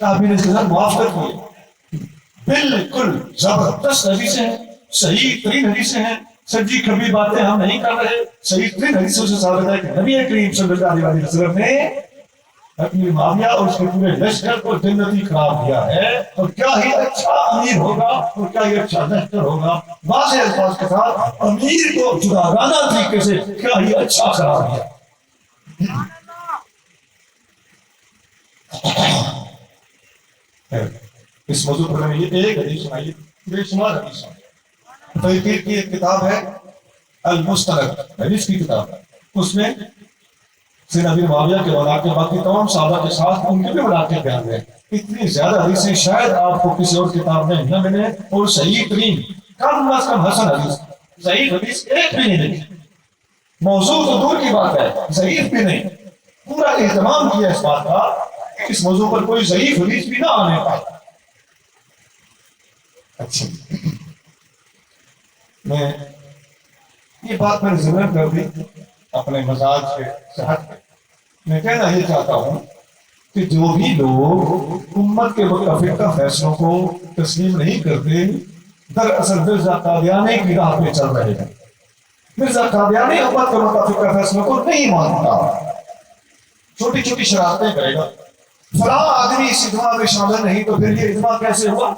صحابی نے اس کے ساتھ موافقت کی. بالکل زبردست حدیثیں ہیں، صحیح ترین حدیثیں ہیں. سجی کبھی باتیں ہم نہیں کر رہے. صحیح ترین حدیثوں سے ثابت ہے کہ نبی کریم صلی اللہ علیہ وسلم نے اپنی معاویہ اور اس کے پورے لشکر کو جنتی قرار دیا ہے. اور کیا ہی اچھا امیر ہوگا اور کیا ہی اچھا لشکر ہوگا. واضح الفاظ کے ساتھ امیر کو جداگانہ طریقے سے کیا ہی اچھا قرار دیا. اس موضوع پر میں یہ ایک حدیث سنائی بے شمار حدیث. تحقیق کی ایک کتاب ہے المستند حدیث کی کتاب ہے. اس میں سیدنا ابی معاویہ کے واقعے باقی تمام صحابہ کے ساتھ ان کے بھی واقعے بیان ہیں. اتنی زیادہ حدیثیں شاید آپ کو کسی اور کتاب میں نہ ملے. اور صحیح ترین کم از کم حسن حدیث صحیح حدیث ایک بھی نہیں لکھی. موضوع تو دور کی بات ہے ضعیف بھی نہیں. پورا اہتمام کیا اس بات کا کہ اس موضوع پر کوئی ضعیف حدیث بھی نہ آنے پائے. اچھا میں یہ بات میں ضرور کر دی اپنے مزاج سے صحت پہ. میں کہنا یہ چاہتا ہوں کہ جو بھی لوگ امت کے متفقہ فیصلوں کو تسلیم نہیں کرتے دراصل مرزا قادیانی کی راہ پہ چل رہے ہیں. مرزا قادیانی امت کے متفقہ فیصلوں کو نہیں مانتا. چھوٹی چھوٹی شرارتیں کرے گا. فلاں آدمی اس اجماع میں شامل نہیں تو پھر یہ اجماع کیسے ہوا؟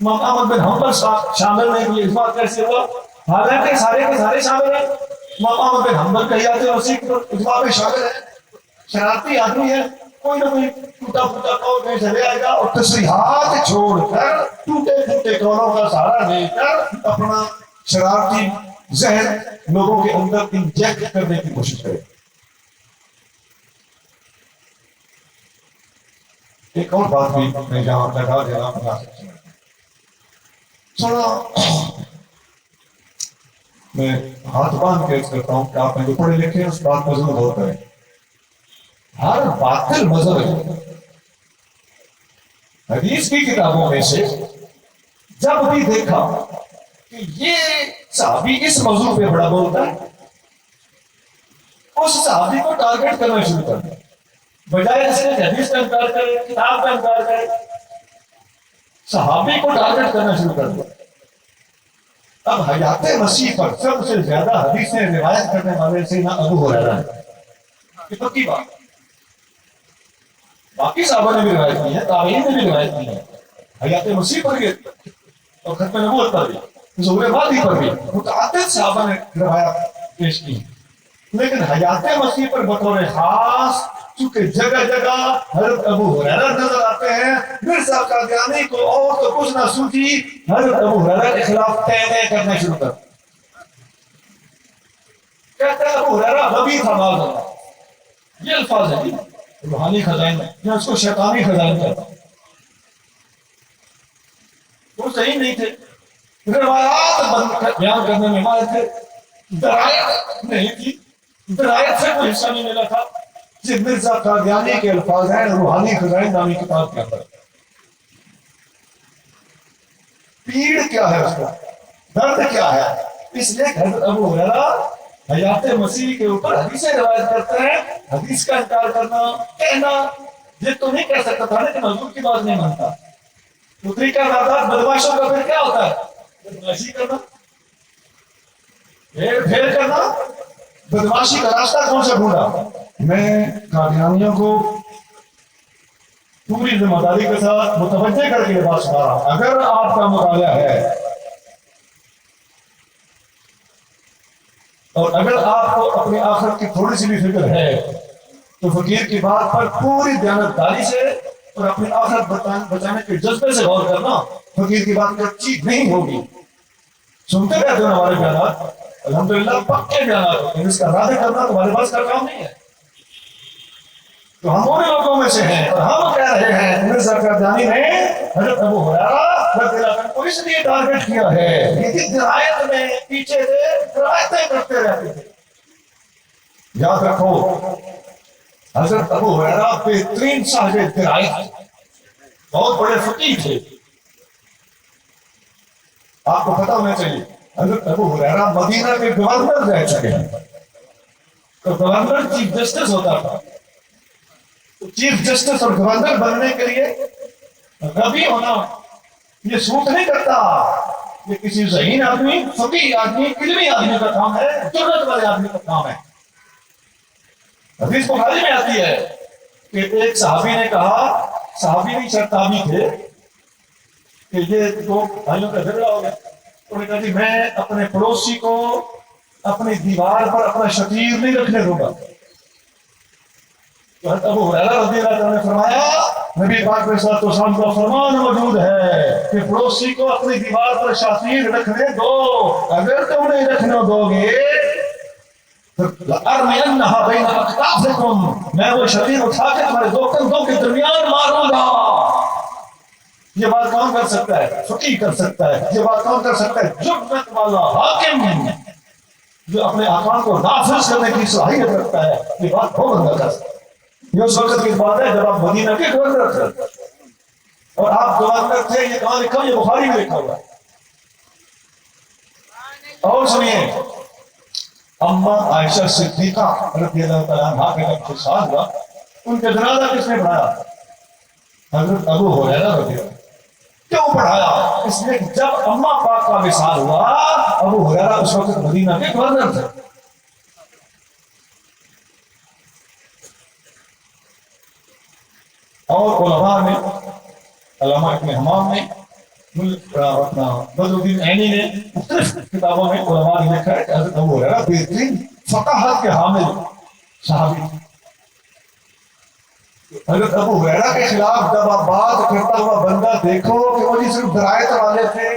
امام احمد بن حنبل شامل نہیں تو یہ اجماع کیسے ہوا؟ حالانکہ سارے کے سارے شامل ہیں. امام احمد بن حنبل کا یاد وسیع اجماع میں شامل ہے. شرارتی آدمی ہے. کوئی نہ کوئی ٹوٹا پھوٹا قول میں چلے آئے گا اور تصریحات چھوڑ کر ٹوٹے پھوٹے قولوں کا سہارا لے کر اپنا شرارتی ذہن لوگوں کے اندر انجیکٹ کرنے کی کوشش کرے. ایک اور بات بھی میں جہاں لگا دینا بتا سکتا ہوں. تھوڑا میں ہاتھ باندھ کے کرتا ہوں کہ آپ نے جو پڑھے لکھے ہیں اس بات پر ضرور غور کریں. ہر باطل مذہب ہے حدیث کی کتابوں میں سے جب بھی دیکھا کہ یہ صحابی اس موضوع پہ بڑا بولتا ہے اس صحابی کو ٹارگٹ کرنا شروع کر دیا. بجائے اس نے حدیث کا انکار کرے کتاب کا انکار کرے صحابی کو ٹارگٹ کرنا شروع کر دیا. اب حیات مسیح پر سب سے زیادہ حدیثیں روایت کرنے والے سیدنا ابو ہریرہ ہے. یہ پکی بات. باقی صحابہ نے بھی روایت کی ہے تابعین نے بھی روایت کی ہے. حیات مسیح پر بھی اور ختم نبوت پر بھی ظہور مہدی پر بھی متعدد صحابہ نے روایت پیش کی. لیکن حیات مسیح پر بطور خاص چونکہ جگہ جگہ حضرت ابو ہریرہ نظر آتے ہیں. مرزا قادیانی کو اور تو کچھ نہ سوچی، حضرت ابو ہریرہ کے خلاف تینے کرنے شروع کر. کہتے ہیں ابو ہریرہ نبی تھا معاذ اللہ. یہ الفاظ ہے روحانی خزائن میں، یا اس کو شیطانی خزائن کہتا ہوں. وہ صحیح نہیں تھے، روایات بیان کرنے میں ماہر تھے، درایت نہیں تھی، درایت سے کوئی حصہ نہیں ملا تھا. یہ مرزا قادیانی کے الفاظ ہیں روحانی خزائن نامی کتاب کے اندر. پیڑ کیا ہے اس کا، درد کیا ہے؟ اس لیے حضرت ابو ہریرہ حیات مسیح کے اوپر حدیثیں روایت کرتے ہیں. حدیث کا انکار کرنا، کہنا یہ تو نہیں کہہ سکتا تھا لیکن حضور کی بات نہیں مانتا. تو طریقہ تعداد بدماشوں کا پھر کیا ہوتا ہے؟ بدماشی کرنا، پھیر کرنا. بدماشی کا راستہ کون سا ڈھونڈا؟ میں قادیانیوں کو پوری ذمہ داری کے ساتھ متوجہ کر کے یہ بات سنا رہا ہوں. اگر آپ کا مطالعہ ہے اور اگر آپ کو اپنی آخرت کی تھوڑی سی بھی فکر ہے تو فقیر کی بات پر پوری دیانتداری سے اور اپنی آخرت بچانے کے جذبے سے غور کرنا. فقیر کی بات کچی نہیں ہوگی. سنتے رہتے ہو ہمارے بیانات، الحمدللہ پکے بیانات ہوتے ہیں. اس کا رد کرنا تمہارے پاس کا کام نہیں ہے. تو ہم ان لوگوں میں سے ہیں اور ہم کہہ رہے ہیں مرزا قادیانی نے حضرت ابو ہریرہ رضی اللہ عنہ کو اس لیے ٹارگٹ کیا ہے کہ درایت میں پیچھے سے درایتیں کرتے رہتے تھے. یاد رکھو حضرت ابو ہریرہ بہترین صاحب درایت، بہت بڑے فقیہ تھے. آپ کو پتہ ہونا چاہیے حضرت ابو ہریرہ مدینہ کے گورنر رہ چکے ہیں. تو گورنر چیف جسٹس ہوتا تھا. چیف جسٹس اور گورنر بننے کے لیے نبی ہونا یہ سوٹ نہیں کرتا. یہ کسی ذہین آدمی، فقیہ آدمی، علمی آدمی کا کام ہے، جرأت والے آدمی کا کام ہے. حدیث بخاری میں آتی ہے کہ ایک صحابی نے کہا، صحابی نہیں شاید تابعی تھے، کہ یہ دو بھائیوں کا جھگڑا ہو گیا. انہوں نے کہا جی میں اپنے پڑوسی کو اپنی دیوار پر اپنا شتیر نہیں رکھنے دوں گا. تو حضرت ابو ہریرہ رضی اللہ عنہ نے فرمایا نبی پاک علیہ الصلوۃ والسلام کا فرمان موجود ہے کہ پڑوسی کو اپنی دیوار پر شتیر رکھنے دو. اگر تم نہیں رکھنے دو گے لَأَرْمِيَنَّهَا بَيْنَ أَكْتَافِكُمْ، میں وہ شتیر اٹھا کے تمہارے دو کندھوں کے درمیان ماروں گا. یہ بات کون کر سکتا ہے؟ فقیہ کر سکتا ہے. یہ بات کون کر سکتا ہے؟ جرأت والا حاکم جو اپنے احکام کو نافذ کرنے کی صلاحیت رکھتا ہے. یہ بات وہ بندہ کر سکتا ہے. یہ اس وقت کی بات ہے جب آپ مدینہ کے گورنر تھے اور آپ گورنر تھے. یہ کہاں لکھا؟ یہ بخاری میں لکھا ہوا ہے. اور سنیے اما عائشہ صدیقہ رضی اللہ تعالیٰ عنہا کا جب وصال ہوا ان کا جنازہ کس نے پڑھایا؟ حضرت ابو ہریرہ رضی اللہ. کیوں پڑھایا؟ اس لیے جب اما پاک کا وصال ہوا ابو ہریرہ اس وقت مدینہ کے گورنر تھے. اور علماء نے، علامہ ابن حمام نے، اپنا بدر الدین عینی نے مختلف کتابوں میں علماء نے لکھا ہے کہ حضرت ابو ہریرہ بہترین فقاہت کے حامل صحابی. حضرت ابو ہریرہ کے خلاف جب آپ بات کرتا ہوا بندہ دیکھو کہ وہ جی صرف درایت والے تھے،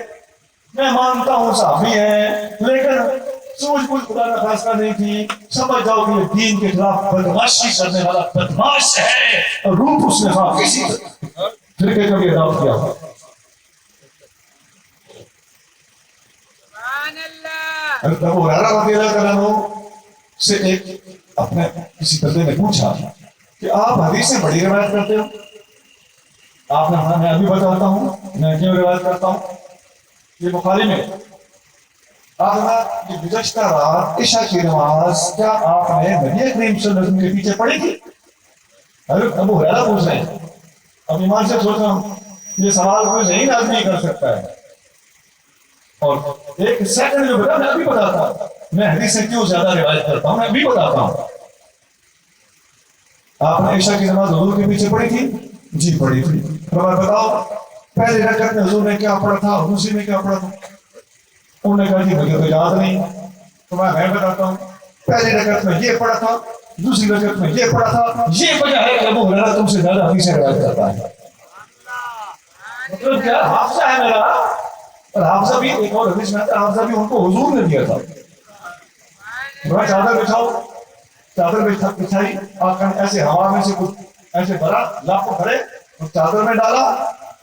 میں مانتا ہوں صحابی ہیں لیکن سوچ بوجھ خدا نہ خاصہ نہیں تھی، سمجھ جاؤ کہ یہ دین کے خلاف بدماشی کرنے والا بدماش ہے اور روح اس نے خواہ کسی فرقے کا بھی اضافہ کیا. حضرت ابو ہریرہ رضی اللہ عنہ سے ایک اپنے کسی بندے نے پوچھا کہ آپ حدیثیں بڑی روایت کرتے ہو. آپ نے کہا میں ابھی بتاتا ہوں میں کیوں روایت کرتا ہوں. یہ بخاری میں آپ نے یہ گزشتہ رات عشاء کی نماز کیا آپ نے نبی کریم صلی اللہ علیہ وسلم کے پیچھے پڑھی تھی؟ حضرت ابو ہریرہ پوچھ رہے ہیں. اب ایمان سے سوچ رہا ہوں یہ سوال کوئی ذہین آدمی کر سکتا ہے. اور ایک سیکنڈ جو بتا میں ابھی بتاتا ہوں، میں حدیثیں کیوں زیادہ روایت کرتا ہوں میں ابھی بتاتا ہوں. آپ نے عشاء کی نماز حضور کے پیچھے پڑھی تھی؟ جی پڑھی تھی. بتاؤ پہلی رکعت میں حضور نے کیا پڑھا تھا اور دوسری میں کیا پڑھا تھا؟ انہوں نے کہا جی مجھے تو یاد نہیں. تو میں بتاتا ہوں پہلی رکعت میں یہ پڑھا تھا دوسری رکعت میں یہ پڑھا تھا. یہ وجہ ہے کہ ابو ہریرہ تم سے زیادہ حدیثیں روایت کرتا ہے. مطلب کیا حافظہ ہے میرا. اور حافظہ بھی ایک اور حدیث میں آتا ہے حافظہ بھی ان کو حضور نے دیا تھا. چادر بچھاؤ, چادر بچھائی, آقا نے ایسے ہوا میں سے کچھ ایسے بھرا, لاکھوں بھرے اور چادر میں ڈالا.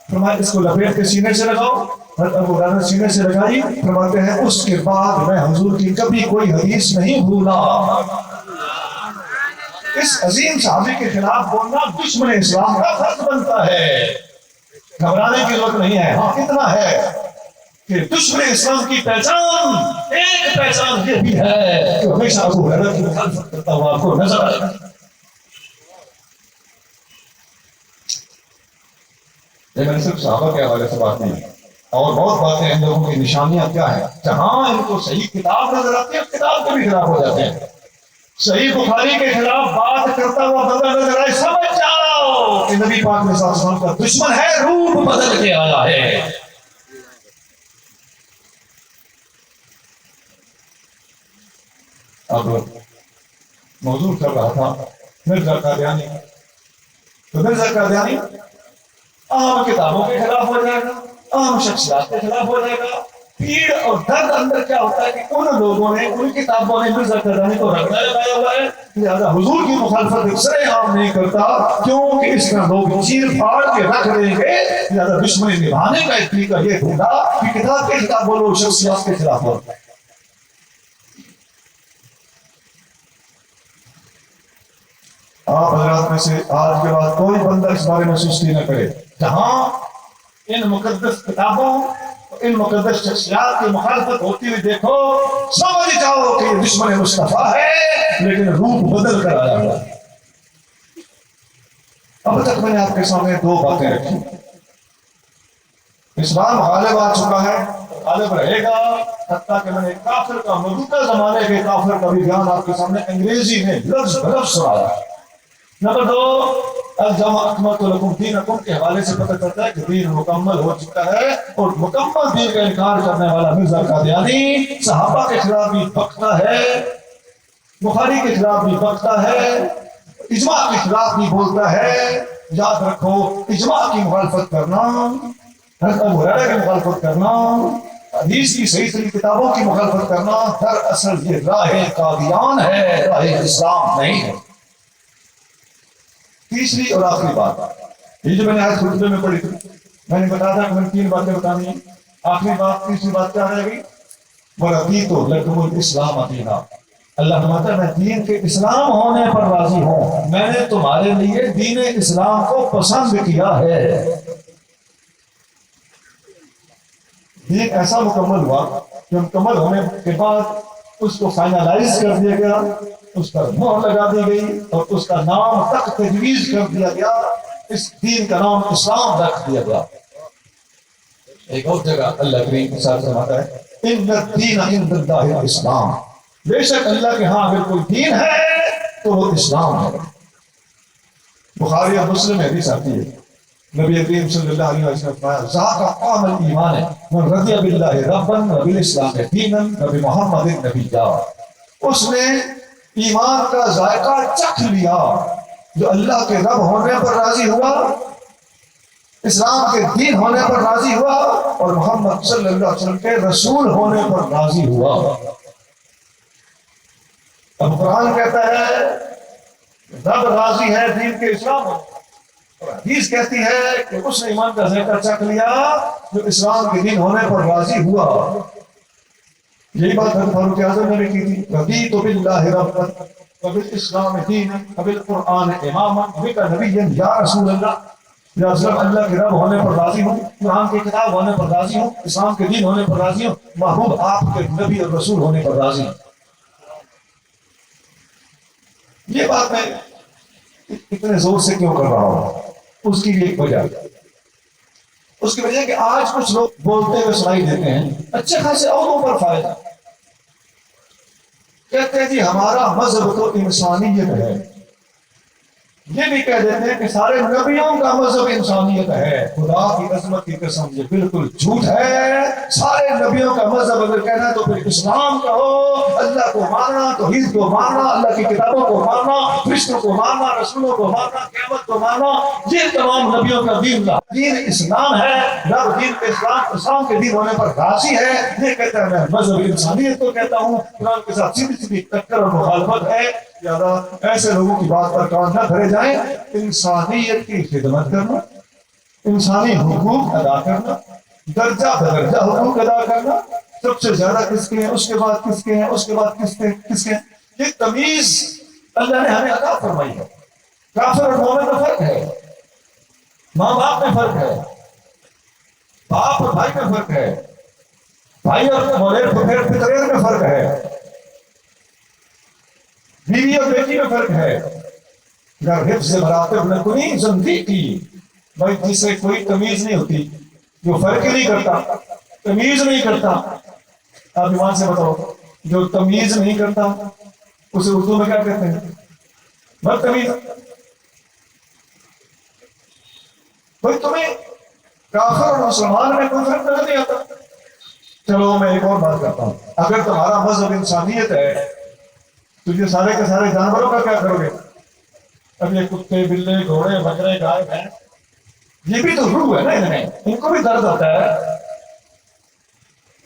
فرمایا اس کو لپیٹ کے سینے سے لگاؤ. حضرت ابو ہریرہ نے سینے سے لگائی. فرماتے ہیں اس کے بعد میں حضور کی کبھی کوئی حدیث نہیں بھولا. اس عظیم صحابی کے خلاف بولنا دشمن اسلام کا فرض بنتا ہے. گھبرانے کی ضرورت نہیں ہے. ہاں اتنا ہے کہ دشمن اسلام کی پہچان, ایک پہچان یہ بھی ہے کہ ہمیشہ ابو ہریرہ کی مخالفت کرتا ہوا آپ کو نظر آئے گا. یہ میں نے صرف صحابہ کے حوالے سے بات نہیں, اور بہت باتیں ان لوگوں کی نشانیاں کیا ہیں. جہاں ان کو صحیح کتاب نظر آتی ہے اس کتاب کے بھی خلاف ہو جاتے ہیں. صحیح بخاری کے خلاف بات کرتا ہوا بندہ نظر آئے, سمجھ جاؤ کہ نبی پاک صلی اللہ علیہ وسلم کا دشمن ہے, روپ بدل کے آیا ہے. اب موضوع کر رہا تھا مرزا قادیانی. تو مرزا قادیانی عام کتابوں کے خلاف ہو جائے گا, عام شخصیات کے خلاف ہو جائے گا. پیڑ اور درد اندر کیا ہوتا ہے کہ ان لوگوں نے, ان کتابوں نے مرزا قادیانی کو رکھنا لگایا ہوا ہے. لہٰذا حضور کی مخالفت سرے عام نہیں کرتا, کیونکہ اس کا لوگ چیر پھاڑ کے رکھ دیں گے. لہٰذا دشمنی نبھانے کا ایک طریقہ یہ ڈھونڈا کہ کتاب کے خلاف بولو, شخصیات کے خلاف بولو. آپ حضرات میں سے آج کے بعد کوئی بندہ اس بارے میں سستی نہ کرے. جہاں ان مقدس کتابوں, ان مقدس شخصیات کی مخالفت ہوتی ہوئی دیکھو, سمجھ جاؤ کہ یہ دشمن مصطفیٰ ہے, لیکن روپ بدل کر آیا ہوا ہے. اب تک میں نے آپ کے سامنے دو باتیں رکھی. اسلام غالب آ چکا ہے, غالب رہے گا, حتیٰ کہ میں نے کافر کا, موجودہ زمانے کے کافر کا بھی بیان آپ کے سامنے انگریزی میں لفظ بلفظ سنایا. نمبر دو, الجمع اکملت لکم دینکم کے حوالے سے پتہ چلتا ہے کہ دین مکمل ہو چکا ہے, اور مکمل دین کا انکار کرنے والا مرزا قادیانی صحابہ کے خلاف بھی بکتا ہے, بخاری کے خلاف بھی بکتا ہے, اجماع کے خلاف بھی بولتا ہے. یاد رکھو, اجماع کی مخالفت کرنا, حضرت ابو ہریرہ کی مخالفت کرنا, حدیث کی صحیح صحیح کتابوں کی مخالفت کرنا, دراصل یہ راہ قادیان ہے, راہ اسلام نہیں ہے. تیسری اور آخری بات, یہ جو میں نے آج خطبے میں پڑھی تھی, میں نے بتایا تھا کہ میں نے 3 باتیں بتانی ہیں. آخری بات, تیسری بات کیا رہے گی؟ وَرَضِيتُ لَكُمُ الْإِسْلَامَ دِينًا. اللہ فرماتا ہے میں دین کے اسلام ہونے پر راضی ہوں, میں نے تمہارے لیے دین اسلام کو پسند کیا ہے. دین ایسا مکمل ہوا کہ مکمل ہونے کے بعد اس کو فائنلائز کر دیا گیا, اس پر مہر لگا دی گئی, اور اس کا نام تک تجویز کر دیا گیا. اس دین کا نام اسلام رکھ دیا گیا. ایک اور جگہ اللہ کریم کے ساتھ فرماتا ہے ان الدین عند اللہ الاسلام, بے شک اللہ کے ہاں اگر کوئی دین ہے تو وہ اسلام ہے. بخاری اور مسلم میں حدیث آتی ہے, نبی کریم صلی اللہ علیہ وسلم نے فرمایا ذاق طعم الایمان من رضی باللہ ربا وبالاسلام دینا وبمحمد نبیا. اس نے ایمان کا ذائقہ چکھ لیا, جو اللہ کے رب ہونے پر راضی ہوا, اسلام کے دین ہونے پر راضی ہوا, اور محمد صلی اللہ علیہ وسلم کے رسول ہونے پر راضی ہوا. اب قرآن کہتا ہے رب راضی ہے دین کے اسلام, اور حدیث کہتی ہے کہ اس نے ایمان کا ذائقہ چکھ لیا جو اسلام کے دین ہونے پر راضی ہوا. یہی بات حضرت فاروق اعظم نے بھی کی تھی, رضیت باللہ ربا وبالاسلام دینا وبالقرآن اماما بک نبیا یا رسول اللہ. یا رسول اللہ کے رب ہونے پر راضی ہوں, قرآن کی کتاب ہونے پر راضی ہوں, اسلام کے دین ہونے پر راضی ہوں, محبوب آپ کے نبی اور رسول ہونے پر راضی ہوں. یہ بات میں اتنے زور سے کیوں کر رہا ہوں, اس کی بھی ایک وجہ ہے. اس کی وجہ کہ آج کچھ لوگ بولتے ہوئے سنائی دیتے ہیں, اچھے خاصے عورتوں پر فائدہ, کہتے ہیں جی ہمارا مذہب تو انسانیت ہے. یہ بھی کہہ دیتے ہیں کہ سارے نبیوں کا مذہب انسانیت ہے. خدا کی عظمت کی قسم یہ بالکل جھوٹ ہے. سارے نبیوں کا مذہب اگر کہنا ہے تو پھر اسلام کا ہو, اللہ کو ماننا، توحید کو ماننا، اللہ کی کتابوں کو ماننا، فرشتوں کو ماننا، رسولوں کو ماننا، قیامت کو ماننا، یہ تمام نبیوں کا دین تھا۔ دین اسلام ہے، رب دین کے اسلام کے دین ہونے پر راضی ہے۔ یہ کہتا ہے میں مذہب انسانیت کو کہتا ہوں، قرآن کے ساتھ سیدھی سیدھی ٹکر اور مخالفت ہے۔ زیادہ ایسے لوگوں کی بات پر کان نہ دھرے جائیں۔ انسانیت کی خدمت کرنا، انسانی حقوق ادا کرنا، درجہ بدرجہ حقوق ادا کرنا، سب سے زیادہ کس کے ہیں، اس کے بعد کس کے ہیں، اس کے بعد کس کے ہیں، یہ تمیز اللہ نے ہمیں عطا فرمائی ہے۔ کافر اور مومن میں فرق ہے، ماں باپ میں فرق ہے، باپ اور بھائی میں فرق ہے، بھائی اور پترین میں فرق ہے، بیوی اور بیٹی میں فرق ہے۔ اگر حفظ مراتب نہ کوئی زندگی بھائی جسے کوئی تمیز نہیں ہوتی، جو فرق ہی نہیں کرتا، تمیز نہیں کرتا، آپ ایمان سے بتاؤ، جو تمیز نہیں کرتا اسے اردو میں کیا کہتے ہیں؟ بدتمیز۔ بھائی تمہیں کافر اور مسلمان میں کوئی فرق نظر نہیں آتا؟ چلو میں ایک اور بات کرتا ہوں، اگر تمہارا مذہب انسانیت ہے تو یہ سارے کے سارے جانوروں کا کیا کرو گے؟ اب یہ کتے، بلے، گھوڑے، بکرے، گائے، بھینس، یہ بھی تو روح ہے نا، ان کو بھی درد آتا ہے۔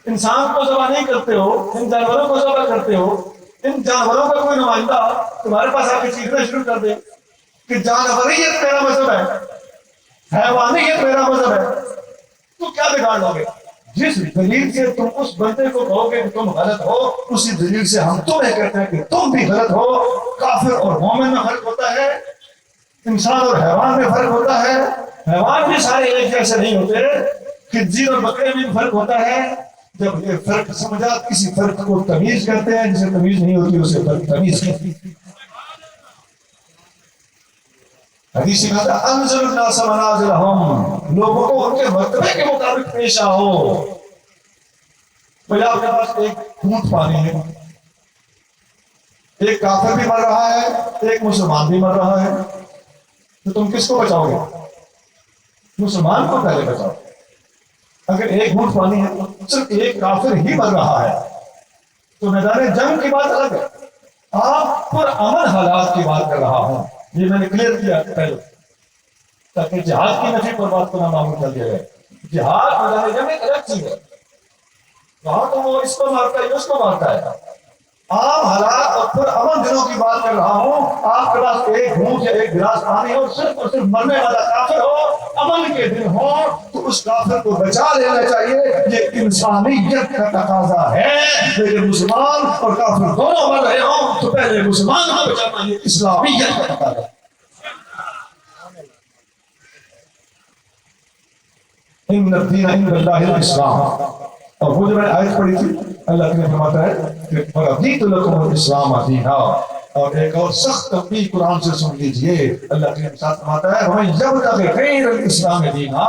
انسان کو ذبح نہیں کرتے ہو، ان جانوروں کو ذبح کرتے ہو، ان جانوروں کا کوئی نمائندہ تمہارے پاس آ کے چیخنا شروع کر دے کہ جانوریت میرا مذہب ہے، حیوانیت میرا مذہب ہے، تو کیا بگاڑ لو گے؟ جس دلیل سے تم اس بندے کو کہو گے کہ تم غلط ہو، اسی دلیل سے ہم تمہیں کہتے ہیں کہ تم بھی غلط ہو۔ کافر اور مومن میں فرق ہوتا ہے، انسان اور حیوان میں فرق ہوتا ہے، حیوان بھی سارے ایک جیسے نہیں ہوتے، خنزیر اور بکرے میں فرق ہوتا ہے۔ جب یہ فرق سمجھا، کسی فرق کو تمیز کرتے ہیں، جسے تمیز نہیں ہوتی اسے فرق تمیز کہتے ہیں۔ حدیث میں آتا ہے انزل الناس منازلہم، لوگوں کو ان کے مرتبے کے مطابق پیش آؤ۔ بھئی آپ کے پاس ایک گھونٹ پانی ہے، ایک کافر بھی مر رہا ہے، ایک مسلمان بھی مر رہا ہے، تو تم کس کو بچاؤ گے؟ مسلمان کو پہلے بچاؤ۔ اگر ایک گھونٹ پانی ہے، صرف ایک کافر ہی مر رہا ہے، تو میدان جنگ کی بات الگ ہے۔ آپ پر امن حالات کی بات کر رہا ہوں، یہ میں نے کلیئر کیا پہلے، تاکہ جہاد کی نفی پر بات کو نہ معمول کر دیا جائے۔ جہاد میدان جنگ ایک الگ چیز ہے، وہاں تو وہ اس کو مارتا ہے، اس کو مارتا ہے۔ عام حالات اور پر امن دنوں کی بات کر رہا ہوں۔ آپ کے پاس ایک گھونٹ یا ایک گلاس پانی ہو، صرف اور صرف مرنے والا کافر ہو، امن کے دن ہو، تو اس کافر کو بچا لینا چاہیے، یہ انسانیت کا تقاضا ہے۔ لیکن مسلمان اور کافر دونوں مر رہے ہوں تو پہلے مسلمان کو بچانا، یہ اسلامیت کا تقاضا ہے۔ ان الدین عند اللہ الاسلام، اور وہ جو میں نے آیت پڑھی تھی، اللہ نے فرماتا ہے کہ فَرَضِيتُ لَكُمُ الْإِسْلَامَ دِينًا، اور ایک اور سخت تنبیہ قرآن سے سن لیجئے، اللہ کے ساتھ فرماتا ہے وَمَن يَبْتَغِ غَيْرَ الْإِسْلَامِ دِينًا،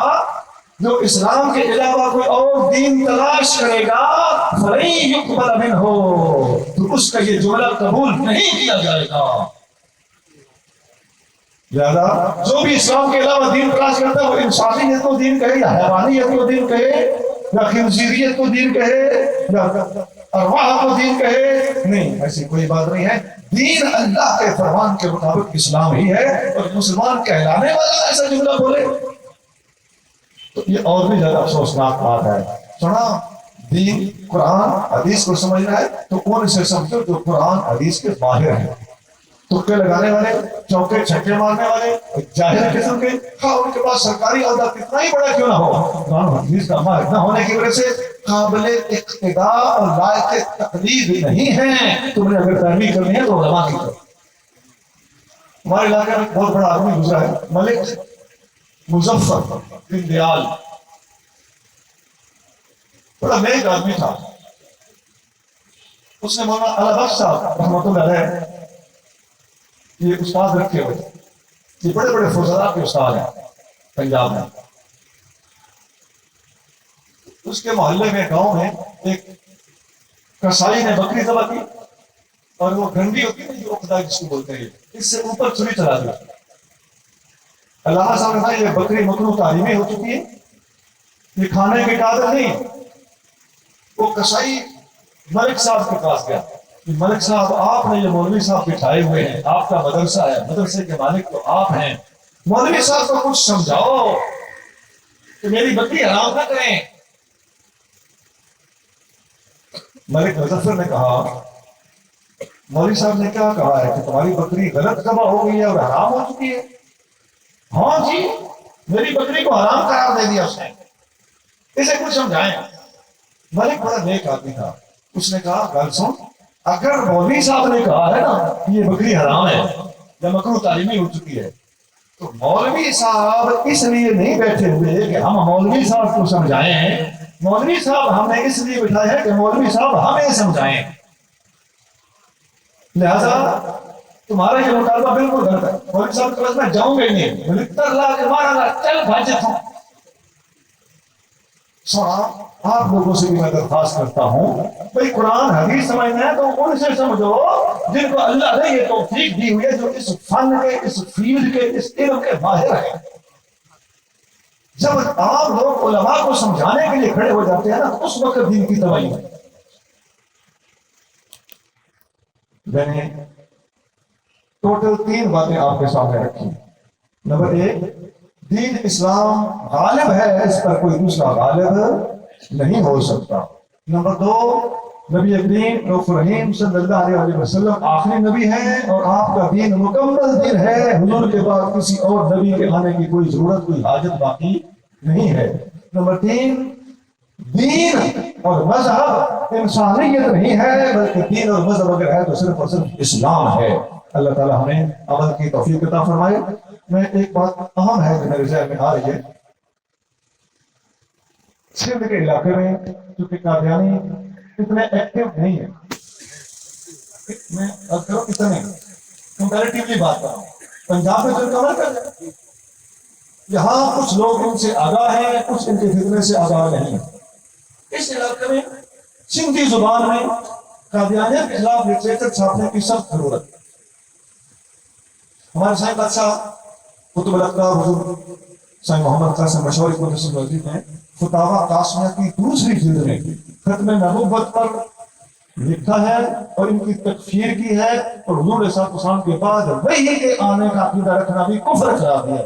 جو اسلام کے علاوہ کوئی اور دین تلاش کرے گا فَلَن يُقْبَلَ مِنْهُ، تو اس کا یہ جملہ قبول نہیں کیا جائے گا۔ لہذا جو بھی اسلام کے علاوہ دین تلاش کرتا ہے، وہ انسانیت کو دین کہے یا حیوانیت کو دین کہے یا خنزیریت کو دین کہے یا ارواح کو دین کہے، نہیں، ایسی کوئی بات نہیں ہے۔ دین اللہ کے فرمان کے مطابق اسلام ہی ہے، اور مسلمان کہلانے والا ایسا جملہ بولے تو یہ اور بھی زیادہ افسوسناک بات ہے۔ سنا، دین قرآن حدیث کو سمجھنا ہے تو ان سے سمجھو جو قرآن حدیث کے باہر ہیں، تکے لگانے والے، چوکے چھکے مارنے والے، جاہل قسم کے، ہاں ان کے پاس سرکاری عہدہ کتنا ہی بڑا کیوں نہ ہو، قرآن حدیث کا ماہر نہ ہونے کی وجہ سے قابل اقتداء اور لائق تقلید نہیں ہیں۔ تم نے اگر پیروی کرنی ہے تو علماء کی کرو۔ ہمارے علاقے میں بہت بڑا آدمی گزرا ہے، ملک مظفر بن دیال، بڑا نیک آدمی تھا۔ اس نے مولانا اعلی بخش صاحب رحمۃ اللہ علیہ یہ استاد رکھے ہوئے، یہ بڑے بڑے فضلاء کے استاد ہیں پنجاب میں۔ اس کے محلے میں، گاؤں میں ایک کسائی نے بکری ذبح کی، اور وہ گھنٹی ہوتی ہے جو خدا جس کو بولتے ہیں، اس سے اوپر چھری چلا دی۔ علامہ صاحب نے کہا یہ بکری مکروہ تعلیمی ہو چکی ہے، یہ کھانے کے قابل نہیں۔ وہ کسائی ملک صاحب کے پاس گیا، کہ ملک صاحب آپ نے یہ مولوی صاحب بٹھائے ہوئے ہیں، آپ کا مدرسہ ہے، مدرسے کے مالک تو آپ ہیں، مولوی صاحب کو کچھ سمجھاؤ کہ میری بکری حرام نہ کریں۔ ملک مظفر نے کہا مولوی صاحب نے کیا کہا ہے کہ تمہاری بکری غلط ذبح ہو گئی ہے اور حرام ہو چکی ہے؟ ہاں جی، میری بکری کو حرام قرار دے دیا اس نے، اسے کچھ سمجھائیں۔ ملک بڑا نیک آدمی تھا، اس نے کہا گل سن، اگر مولوی صاحب نے کہا ہے نا کہ یہ بکری حرام ہے یا مکروہ تعلیمی ہو چکی ہے، تو مولوی صاحب اس لیے نہیں بیٹھے ہوئے کہ ہم مولوی صاحب کو سمجھائیں، مولوی صاحب ہم نے اس لیے بٹھایا ہے کہ مولوی صاحب ہمیں سمجھائیں۔ لہذا تمہارا یہ مطالبہ بالکل غلط ہے، مولوی صاحب کے پاس میں جاؤں گا ہی نہیں، ملکتر لا کے مارا گا، چل بھاجت ہوں۔ آپ لوگوں سے بھی میں درخواست کرتا ہوں، بھئی قرآن حدیث سمجھنا ہے تو ان سے سمجھو جن کو اللہ نے یہ توفیق دی ہوئی ہے، جو اس فن کے، اس فیلڈ کے، اس علم کے ماہر ہیں۔ جب عام لوگ علماء کو سمجھانے کے لیے کھڑے ہو جاتے ہیں نا، تو اس وقت دین کی تباہی ہے۔ میں نے ٹوٹل 3 باتیں آپ کے سامنے رکھی۔ نمبر 1، دین اسلام غالب ہے، اس پر کوئی دوسرا غالب نہیں ہو سکتا۔ نمبر 2، نبی کریم رؤوف رحیم صلی اللہ علیہ وسلم آخری نبی ہیں اور آپ کا دین مکمل دین ہے، حضور کے بعد کسی اور نبی کے آنے کی کوئی ضرورت، کوئی حاجت باقی نہیں ہے۔ نمبر 3، دین اور مذہب انسانیت نہیں ہے، بلکہ دین اور مذہب اگر ہے تو صرف اور صرف اسلام ہے۔ اللہ تعالیٰ ہمیں عمل کی توفیق عطا فرمائے۔ میں ایک بات اہم ہے جو میرے ذہن میں آ رہی ہے، سندھ کے علاقے میں چونکہ قادیانی اتنے ایکٹیو نہیں ہے، میں اتنے کمپیریٹیولی بات کر رہا ہوں، پنجاب میں جو کور کر رہے ہیں، یہاں کچھ لوگ ان سے آگاہ ہیں، کچھ ان کے فتنے سے آگاہ نہیں ہیں۔ اس علاقے میں سندھی زبان میں قادیانیت کے خلاف لٹریچر چھاپنے کی سخت ضرورت ہے۔ ہمارے سائیں بادشاہ قطب الاقطاب حضور سائیں محمد قاسم مشوری قدس العزیز نے فتاوی قاسمیہ کی دوسری جلد میں ختم نبوت پر لکھا ہے اور ان کی تکفیر کی ہے، اور حضور علیہ السلام کے بعد وحی کے آنے کا عقیدہ رکھنا بھی کفر قرار دیا۔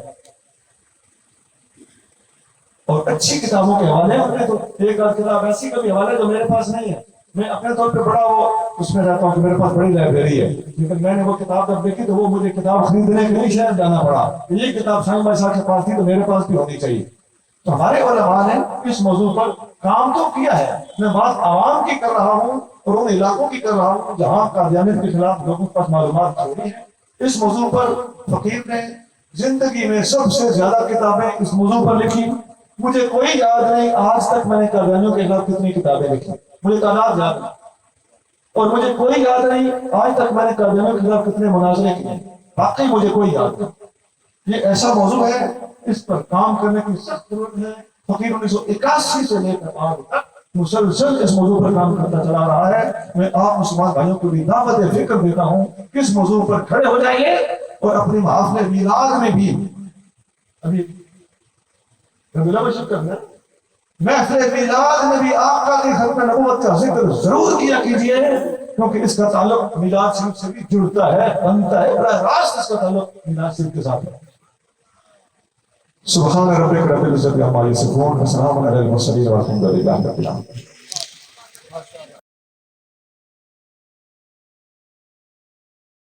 اور اچھی کتابوں کے حوالے اپنے تو ایک آدھ کتاب ایسی کا بھی حوالے جو میرے پاس نہیں ہے، میں اپنے طور پہ بڑا وہ اس میں رہتا ہوں کہ میرے پاس بڑی لائبریری ہے، لیکن میں نے وہ کتاب جب دیکھی تو وہ مجھے کتاب خریدنے کے لیے شہر جانا پڑا، یہ کتاب سائیں بھائی صاحب کے پاس تھی تو میرے پاس بھی ہونی چاہیے۔ تو ہمارے علماء نے اس موضوع پر کام تو کیا ہے، میں بات عوام کی کر رہا ہوں اور ان علاقوں کی کر رہا ہوں جہاں قادیانیت کے خلاف لوگوں کے پاس معلومات تھوڑی ہیں۔ اس موضوع پر فقیر نے زندگی میں سب سے زیادہ کتابیں اس موضوع پر لکھی، مجھے کوئی یاد نہیں آج تک میں نے قادیانیوں کے خلاف کتنی کتابیں لکھی، مجھے تعداد یاد نہیں، اور مجھے کوئی یاد نہیں آج تک میں نے قادیانیوں کے خلاف کتنے مناظرے کیے، واقعی مجھے کوئی یاد نہیں۔ یہ ایسا موضوع ہے، اس پر کام کرنے کی سخت ضرورت ہے۔ فقیر 1981 سے لے کر آج تک مسلسل اس موضوع پر کام کرتا چلا رہا ہے۔ میں آپ مسلمان بھائیوں کو بھی دعوت فکر دیتا ہوں کہ اس موضوع پر کھڑے ہو جائیے اور اپنی محافل میلاد میں بھی ابھی محفل میلاد میں بھی آقا کی ختم نبوت کا ذکر ضرور کیا کیجیے، کیونکہ اس کا تعلق میلاد شریف سے بھی جڑتا ہے، بنتا ہے، براہ راست اس کا تعلق میلاد شریف کے ساتھ ہے۔ سبحان ربک رب العزت عما یصفون وسلام علی المرسلین والحمد للہ رب العالمین۔